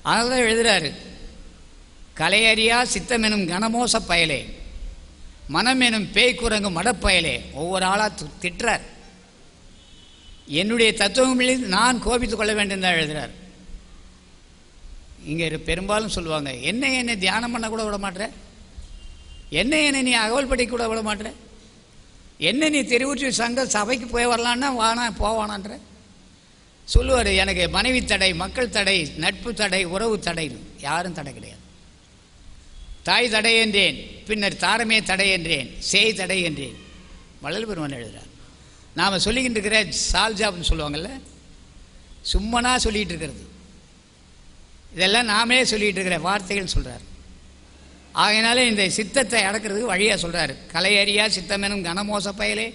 அதனால தான் எழுதுகிறாரு, கலையறியா சித்தம் எனும் கனமோச பயலே, மனம் எனும் பேய்க்குரங்கு மடப்பயலே. ஒவ்வொரு ஆளாக திட்டுறார். என்னுடைய தத்துவங்களில் நான் கோபித்து கொள்ள வேண்டும் தான் எழுதுகிறார். இங்கே பெரும்பாலும் சொல்லுவாங்க, என்னை தியானம் பண்ண கூட விட மாட்டேற, என்னை நீ அகவல் படிக்க கூட விட மாட்டேற, என்ன நீ திருவூற்றி சங்க சபைக்கு போய் வரலான்னா வானா போவானான்ற சொல்லுவார். எனக்கு மனைவி தடை, மக்கள் தடை, நட்பு தடை, உறவு தடை, யாரும் தடை கிடையாது. தாய் தடை என்றேன், பின்னர் தாரமே தடை என்றேன், சேய் தடை என்றேன். வள்ளல் பெருமான் எழுதுகிறார். நாம் சொல்லிக்கிட்டு இருக்கிற சால்ஜாப்னு சொல்லுவாங்கள்ல, சும்மனா சொல்லிகிட்டு இருக்கிறது, இதெல்லாம் நாமே சொல்லிகிட்டு இருக்கிற வார்த்தைகள் சொல்கிறார். ஆகையினால இந்த சித்தத்தை அடக்கிறதுக்கு வழியாக சொல்கிறார். கலையறியா சித்தமெனும் கனமோச பயலே,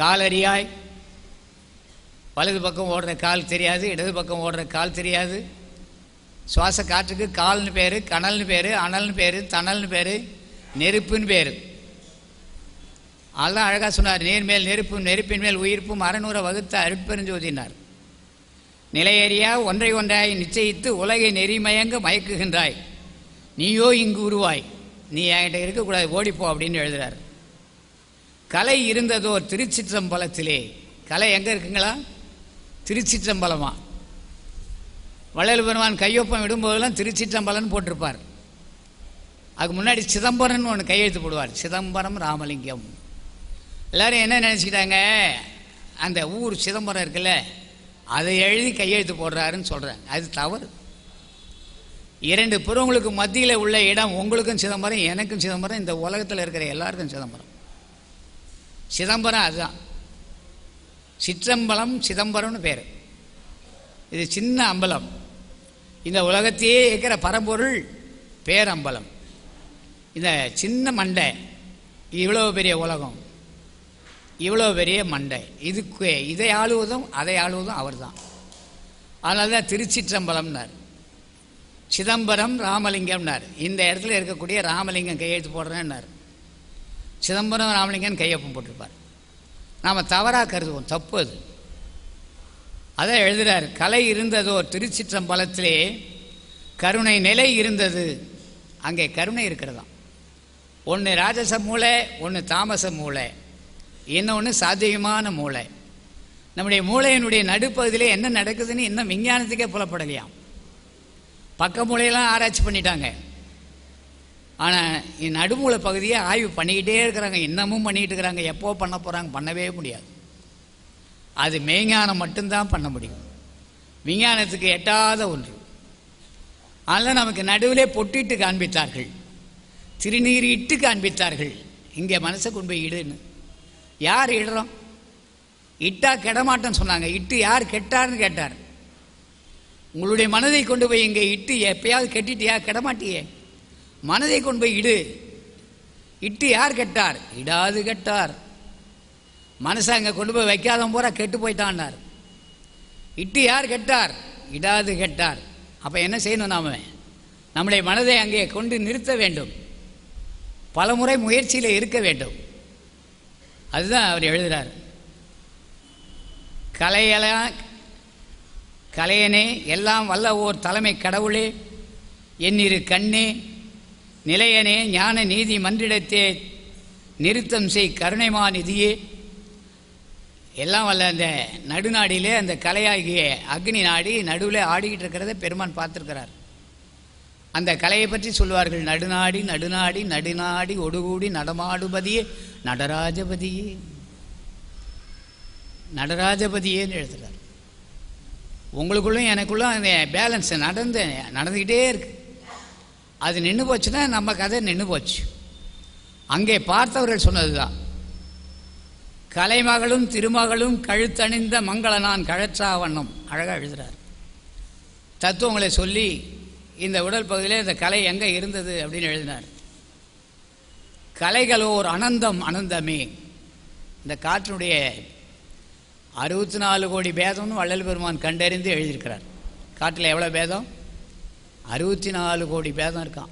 காலறியாய், வலது பக்கம் ஓடுற கால் தெரியாது, இடது பக்கம் ஓடுற கால் தெரியாது. சுவாச காற்றுக்கு கால்னு பேர், கனல்னு பேர், அனல்னு பேர், தணல்னு பேர், நெருப்புன்னு பேர். அதுதான் அழகாக சொன்னார். நீர்மேல் நெருப்பும் நெருப்பின் மேல் உயிர்ப்பும் அறநூற வகுத்த அருட்பெருஞ்சோதினார். நிலையறியா ஒன்றை ஒன்றாய் நிச்சயித்து உலகை நெறிமயங்க மயக்குகின்றாய், நீயோ இங்கு உருவாய், நீ என்கிட்ட இருக்கக்கூடாது, ஓடிப்போ அப்படின்னு எழுதுகிறார். கலை இருந்ததோ திருச்சிற்றம்பலத்திலே. கலை எங்கே இருக்குங்களா? திருச்சிற்றம்பலமா. வள்ளல் பெருமான் கையொப்பம் விடும்போதெல்லாம் திருச்சிற்றம்பலம்னு போட்டிருப்பார். அதுக்கு முன்னாடி சிதம்பரம்னு ஒன்று கையெழுத்து போடுவார், சிதம்பரம் ராமலிங்கம். எல்லோரும் என்ன நினச்சிக்கிட்டாங்க, அந்த ஊர் சிதம்பரம் இருக்குல்ல, அதை எழுதி கையெழுத்து போடுறாருன்னு சொல்கிறாங்க. அது தவறு. இரண்டு புறங்களுக்கு மத்தியில் உள்ள இடம் உங்களுக்கும் சிதம்பரம், எனக்கும் சிதம்பரம், இந்த உலகத்தில் இருக்கிற எல்லாருக்கும் சிதம்பரம். சிதம்பரம் அதுதான். சிற்றம்பலம் சிதம்பரம்னு பேர். இது சின்ன அம்பலம். இந்த உலகத்தையே இருக்கிற பரம்பொருள் பேரம்பலம். இந்த சின்ன மண்டை, இவ்வளோ பெரிய உலகம், இவ்வளோ பெரிய மண்டை, இதுக்கு இதை ஆளுவதும் அதை ஆளுவதும் அவர் தான். அதனால தான் திருச்சிற்றம்பலம்னார். சிதம்பரம் ராமலிங்கம்னார். இந்த இடத்துல இருக்கக்கூடிய ராமலிங்கம் கையெழுத்து போடுறேன்னார். சிதம்பரம் ராமலிங்கம் கையொப்பம் போட்டிருப்பார். நாம் தவறாக கருதுவோம், தப்பு அது. அதான் எழுதுகிறார். கலை இருந்ததோ திருச்சிற்றம்பலத்திலே, கருணை நிலை இருந்தது. அங்கே கருணை இருக்கிறதாம். ஒன்று ராஜச மூளை, ஒன்று தாமச மூளை, இன்னொன்று சாத்தியமான மூளை. நம்முடைய மூளையினுடைய நடுப்பகுதியிலே என்ன நடக்குதுன்னு இன்னும் விஞ்ஞானத்துக்கே புலப்படலையாம். பக்க மூளையெல்லாம் ஆராய்ச்சி பண்ணிட்டாங்க. ஆனால் நடுமூளை பகுதியை ஆய்வு பண்ணிக்கிட்டே இருக்கிறாங்க, இன்னமும் பண்ணிக்கிட்டு இருக்கிறாங்க. எப்போ பண்ண போகிறாங்க? பண்ணவே முடியாது. அது மெய்ஞானம் மட்டும்தான் பண்ண முடியும், விஞ்ஞானத்துக்கு எட்டாத ஒன்று. அதனால் நமக்கு நடுவிலே பொட்டிட்டு காண்பித்தார்கள், திருநீர் இட்டு காண்பித்தார்கள். இங்கே மனசை கொண்டு போய் இடுன்னு. யார் இடுறோம்? இட்டா கெடமாட்டேன்னு சொன்னாங்க. இட்டு யார் கெட்டார்னு கேட்டார். உங்களுடைய மனதை கொண்டு போய் இங்கே இட்டு எப்பயாவது கெட்டிட்டியா? கெடமாட்டியே. மனதை கொண்டு போய் இடு. இட்டு யார் கெட்டார்? இடாது கெட்டார். மனசை அங்கே கொண்டு போய் வைக்காத பூரா கெட்டு போயிட்டான்னார். இட்டு யார் கெட்டார்? இடாது கெட்டார். அப்போ என்ன செய்யணும்? நாம் நம்முடைய மனதை அங்கே கொண்டு நிறுத்த வேண்டும், பலமுறை முயற்சியில் இருக்க வேண்டும். அதுதான் அவர் எழுதுகிறார். கலையனே எல்லாம் வல்ல ஓர் தலைமை கடவுளே, என்னிரு கண்ணே நிலையனே ஞான நீதி மன்றிடத்தே நிறுத்தம் செய் கருணைமா நிதியே. எல்லாம் வல்ல அந்த நடுநாடியிலே அந்த கலையாகிய அக்னி நாடி நடுவில் ஆடிக்கிட்டு இருக்கிறத பெருமான் பார்த்துருக்கிறார். அந்த கலையை பற்றி சொல்லுவார்கள். நடுநாடி நடுநாடி நடுநாடி ஒடுகூடி நடமாடுபதியே நடராஜபதியே, நடராஜபதியேன்னு எழுதுகிறார். உங்களுக்குள்ளும் எனக்குள்ளும் அந்த பேலன்ஸ் நடந்துக்கிட்டே இருக்கு. அது நின்று போச்சுன்னா நம்ம கதை நின்று போச்சு. அங்கே பார்த்தவர்கள் சொன்னது தான். கலைமகளும் திருமகளும் கழுத்தணிந்த மங்கள நான் கழற்றா வண்ணம். அழகாக எழுதுகிறார். தத்துவங்களை சொல்லி இந்த உடல் பகுதியில் இந்த கலை எங்கே இருந்தது அப்படின்னு எழுதினார். கலைகளோர் அனந்தம் அனந்தமே. இந்த காற்றினுடைய 64 கோடி பேதம்னு வள்ளல் பெருமான் கண்டறிந்து எழுதியிருக்கிறார். காற்றில் எவ்வளோ பேதம்? 64 கோடி பேதம் இருக்கான்.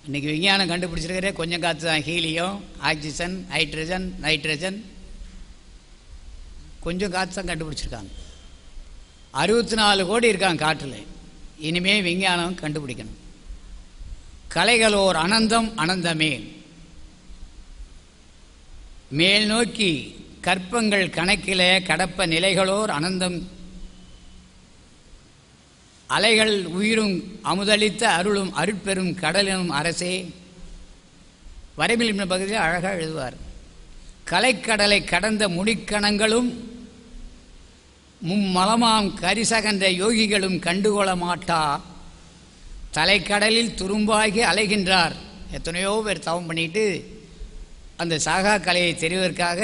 இன்றைக்கி விஞ்ஞானம் கண்டுபிடிச்சிருக்கிறே கொஞ்சம் காற்று தான். ஹீலியம், ஆக்சிஜன், ஹைட்ரஜன், நைட்ரஜன், கொஞ்சம் காற்று தான் கண்டுபிடிச்சிருக்காங்க. 64 கோடி இருக்காங்க காற்றில். இனிமேல் விஞ்ஞானம் கண்டுபிடிக்கணும். கலைகளோர் அனந்தம் அனந்தமே. மேல் நோக்கி கற்பங்கள் கணக்கில கடப்ப நிலைகளோர் அனந்தம். அலைகள் உயிரும் அமுதளித்த அருளும் அருட்பெரும் கடலினும் அரசே. வரைவில் பகுதியில் அழகாக எழுதுவார். கலைக்கடலை கடந்த முடிக்கணங்களும் மும்மலமாம் கரிசகன்ற யோகிகளும் கண்டுகொள்ள மாட்டா தலைக்கடலில் துரும்பாகி அலைகின்றார். எத்தனையோ பேர் தவம் பண்ணிட்டு அந்த சாகா கலையை தெரிவதற்காக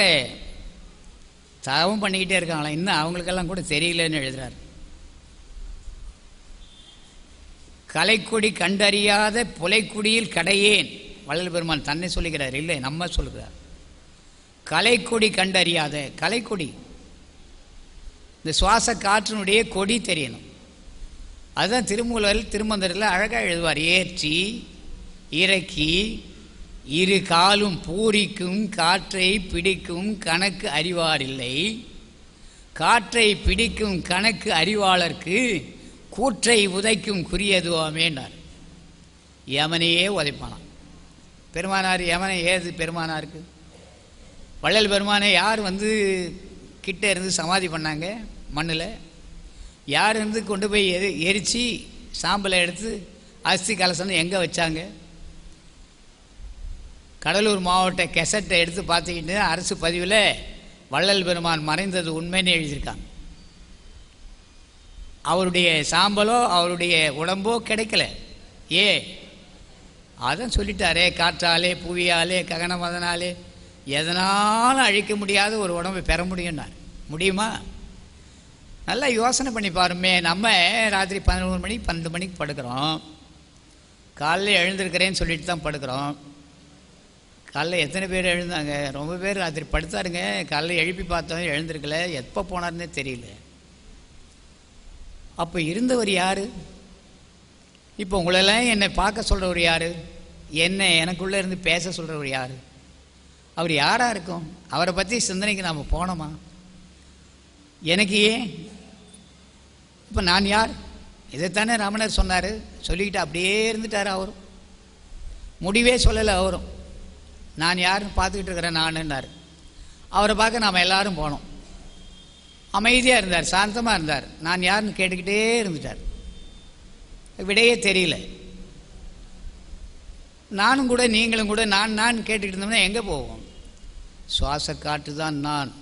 தவம் பண்ணிக்கிட்டே இருக்காங்களா, இன்னும் அவங்களுக்கெல்லாம் கூட தெரியலன்னு எழுதுகிறார். கலைக்குடி கண்டறியாத புலைக்குடியில் கடையேன். வள்ளல் பெருமான் தன்னை சொல்லுகிறார், இல்லை நம்ம சொல்லுகிறார். கலைக்கொடி கண்டறியாத, கலைக்கொடி இந்த சுவாச காற்றினுடைய கொடி தெரியணும். அதுதான் திருமூலர் திருமந்திரத்தில் அழகாக எழுதுவார். ஏற்றி இறக்கி இரு காலும் பூரிக்கும் காற்றை பிடிக்கும் கணக்கு அறிவாரில்லை, காற்றை பிடிக்கும் கணக்கு அறிவாளர்க்கு கூற்றை உதைக்கும் குறியதுவாமேனார். யமனையே உதைப்பானான் பெருமானார். யமனை ஏது பெருமானாருக்கு? வள்ளல் பெருமானை யார் வந்து கிட்டே இருந்து சமாதி பண்ணாங்க? மண்ணில் யார் இருந்து கொண்டு போய் எரித்து சாம்பலை எடுத்து அஸ்தி கலசம் எங்கே வச்சாங்க? கடலூர் மாவட்ட கெசட்டை எடுத்து பார்த்துக்கிட்டு அரசு பதிவில் வள்ளல் பெருமான் மறைந்தது உண்மைன்னு எழுதியிருக்காங்க. அவருடைய சாம்பலோ அவருடைய உடம்போ கிடைக்கல. அதான் சொல்லிட்டாரே, காற்றாலே புவியாலே ககனமதனாலே எதனாலும் அழிக்க முடியாத ஒரு உடம்பை பெற முடியும்னார். முடியுமா? நல்லா யோசனை பண்ணி பாருமே. நம்ம ராத்திரி 11 மணி 12 மணிக்கு படுக்கிறோம், காலையில் எழுந்திருக்கிறேன்னு சொல்லிட்டு தான் படுக்கிறோம். காலைல எத்தனை பேர் எழுந்தாங்க? ரொம்ப பேர் ராத்திரி படுத்தாருங்க, காலையில் எழுப்பி பார்த்தோம், எழுந்திருக்கல, எப்போ போனார்னே தெரியல. அப்போ இருந்தவர் யார்? இப்போ உங்களெல்லாம் என்னை பார்க்க சொல்கிறவர் யார்? என்ன எனக்குள்ளே இருந்து பேச சொல்கிறவர் யார்? அவர் யாராக இருக்கும்? அவரை பற்றி சிந்தனைக்கு நாம் போனோமா? எனக்கு ஏன் இப்போ நான் யார்? இதைத்தானே ரமணர் சொன்னார். சொல்லிக்கிட்டு அப்படியே இருந்துட்டார். அவரும் முடிவே சொல்லலை. அவரும் நான் யாருன்னு பார்த்துக்கிட்டு இருக்கிறேன் நானுன்னார். அவரை பார்க்க நாம் எல்லாரும் போனோம். அமைதியாக இருந்தார், சாந்தமாக இருந்தார். நான் யாருன்னு கேட்டுக்கிட்டே இருந்துட்டார். விடையே தெரியல. நானும் கூட நீங்களும் கூட நான் கேட்டுக்கிட்டு இருந்தோம்னா எங்கே போவோம்? சுவாச காற்று தான் நான்.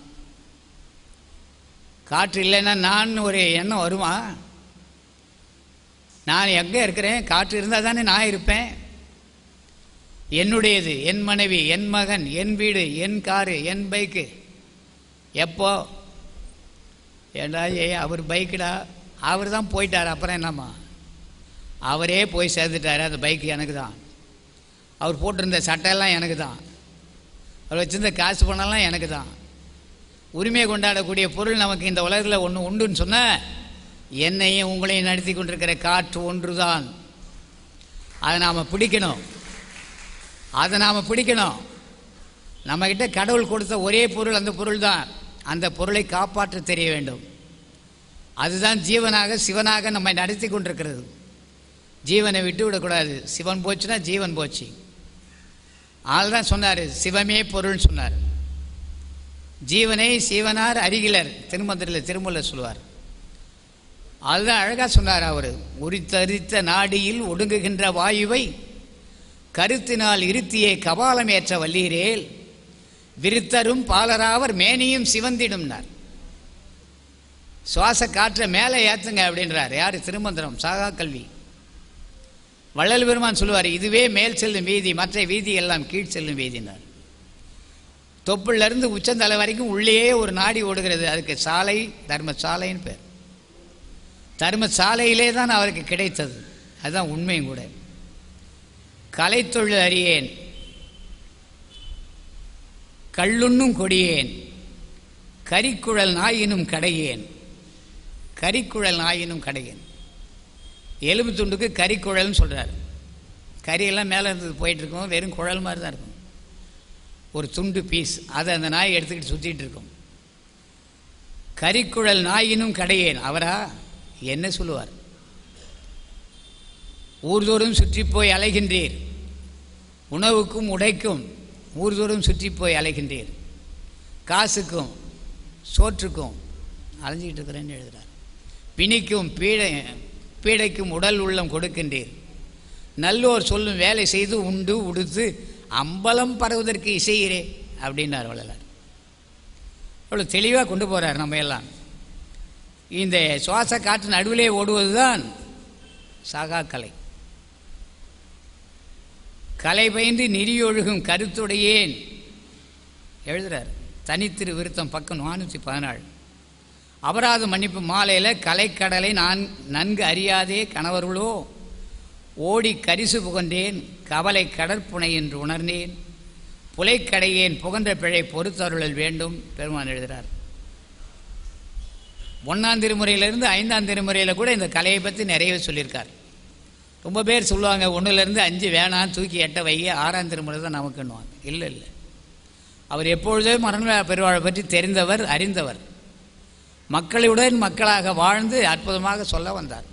காற்று இல்லைன்னா நான் ஒரு எண்ணம் வருமா? நான் எங்கே இருக்கிறேன்? காற்று இருந்தால் தானே நான் இருப்பேன். என்னுடையது, என் மனைவி, என் மகன், என் வீடு, என் காரு, என் பைக்கு. எப்போ? ஏண்டா அவர் பைக்குடா, அவர் தான் போயிட்டார், அப்புறம் என்னம்மா? அவரே போய் சேர்ந்துட்டார். அந்த பைக்கு எனக்கு தான். அவர் போட்டிருந்த சட்டையெல்லாம் எனக்கு தான். அவர் வச்சிருந்த காசு பணம்லாம் எனக்கு தான். உரிமையை கொண்டாடக்கூடிய பொருள் நமக்கு இந்த உலகத்தில் ஒன்று உண்டுன்னு சொன்னால் என்னையும் உங்களையும் நடத்தி கொண்டிருக்கிற காற்று ஒன்று தான். அதை நாம் பிடிக்கணும். நம்மக்கிட்ட கடவுள் கொடுத்த ஒரே பொருள் அந்த பொருள் தான். அந்த பொருளை காப்பாற்ற தெரிய வேண்டும். அதுதான் ஜீவனாக சிவனாக நம்மை நடத்தி கொண்டிருக்கிறது. ஜீவனை விட்டு விடக்கூடாது. சிவன் போச்சுன்னா ஜீவன் போச்சு. ஆள்தான் சொன்னார், சிவமே பொருள்னு சொன்னார். ஜீவனை சிவனார் அருகிலர் திருமந்திரத்தில் திருமூலர் சொல்வார். அதுதான் அழகாக சொன்னார் அவர். உரித்தரித்த நாடியில் ஒடுங்குகின்ற வாயுவை கருத்தினால் இருத்தியே கபாலம் ஏற்ற வல்லீரேல் விருத்தரும் பாலராவர் மேனியும் சிவந்திடும்னார். சுவாச காற்றை மேலே ஏற்றுங்க அப்படின்றார். யார்? திருமந்திரம், சாகா கல்வி. வள்ளல் பெருமான் சொல்லுவார், இதுவே மேல் செல்லும் வீதி, மற்ற வீதி எல்லாம் கீழ் செல்லும் வீதினார். தொப்புலேருந்து உச்சந்தலை வரைக்கும் உள்ளே ஒரு நாடி ஓடுகிறது. அதுக்கு சாலை தர்மசாலைன்னு பேர். தர்மசாலையிலே தான் அவருக்கு கிடைத்தது. அதுதான் உண்மையும் கூட. கலைத்தொழில் அறியேன், கள்ளுண்ணும் கொடியேன், கரிக்குழல் நாயினும் கடையேன். கரிக்குழல் நாயினும் கடையேன். எலும்பு துண்டுக்கு கரிக்குழல்னு சொல்கிறார். கரியெல்லாம் மேலே இருந்து போயிட்டுருக்கோம், வெறும் குழல் மாதிரி தான் இருக்கும். ஒரு துண்டு பீஸ், அதை அந்த நாய் எடுத்துக்கிட்டு சுற்றிட்டு இருக்கும். கரிக்குழல் நாயினும் கடையேன். அவரா என்ன சொல்லுவார்? ஊர்தோறும் சுற்றி போய் அலைகின்றீர், உணவுக்கும் உடைக்கும் ஊர்தோறும் சுற்றி போய் அலைகின்றீர், காசுக்கும் சோற்றுக்கும் அலைஞ்சிக்கிட்டு இருக்கிறேன்னு எழுதுகிறார். பிணிக்கும் பீடைக்கும் உடல் உள்ளம் கொடுக்கின்றீர், நல்லோர் சொல்லும் வேலை செய்து உண்டு உடுத்து அம்பலம் பரவுவதற்கு இசையிறே அப்படின்னார் வள்ளலார். அவ்வளோ தெளிவாக கொண்டு போகிறார். நம்ம எல்லாம் இந்த சுவாச காற்று நடுவிலே ஓடுவது தான் சாகா கலை. கலை பயின்று நெறியொழுகும் கருத்துடையேன் எழுதுறார். தனித்திரு விருத்தம் பக்கம் 414. அபராத மன்னிப்பு மாலையில் கலைக்கடலை நான் நன்கு அறியாதே கணவர்களோ ஓடி கரிசு புகன்றேன் கவலை கடற்புனை என்று உணர்ந்தேன் புலைக்கடையேன் புகன்ற பிழை பொறுத்தருளல் வேண்டும் பெருமான் எழுதுகிறார். 1ஆம் திருமுறையிலிருந்து 5ஆம் திருமுறையில் கூட இந்த கலையை பற்றி நிறைய சொல்லியிருக்கார். ரொம்ப பேர் சொல்லுவாங்க 1லேருந்து 5 வேணாம் தூக்கி 8 வைங்க, 6ஆம் திருமுறை தான் நமக்குன்னுவாங்க. இல்லை இல்லை, அவர் எப்பொழுதே மரண பெருவாளை பற்றி தெரிந்தவர், அறிந்தவர், மக்களுடன் மக்களாக வாழ்ந்து அற்புதமாக சொல்ல வந்தார்.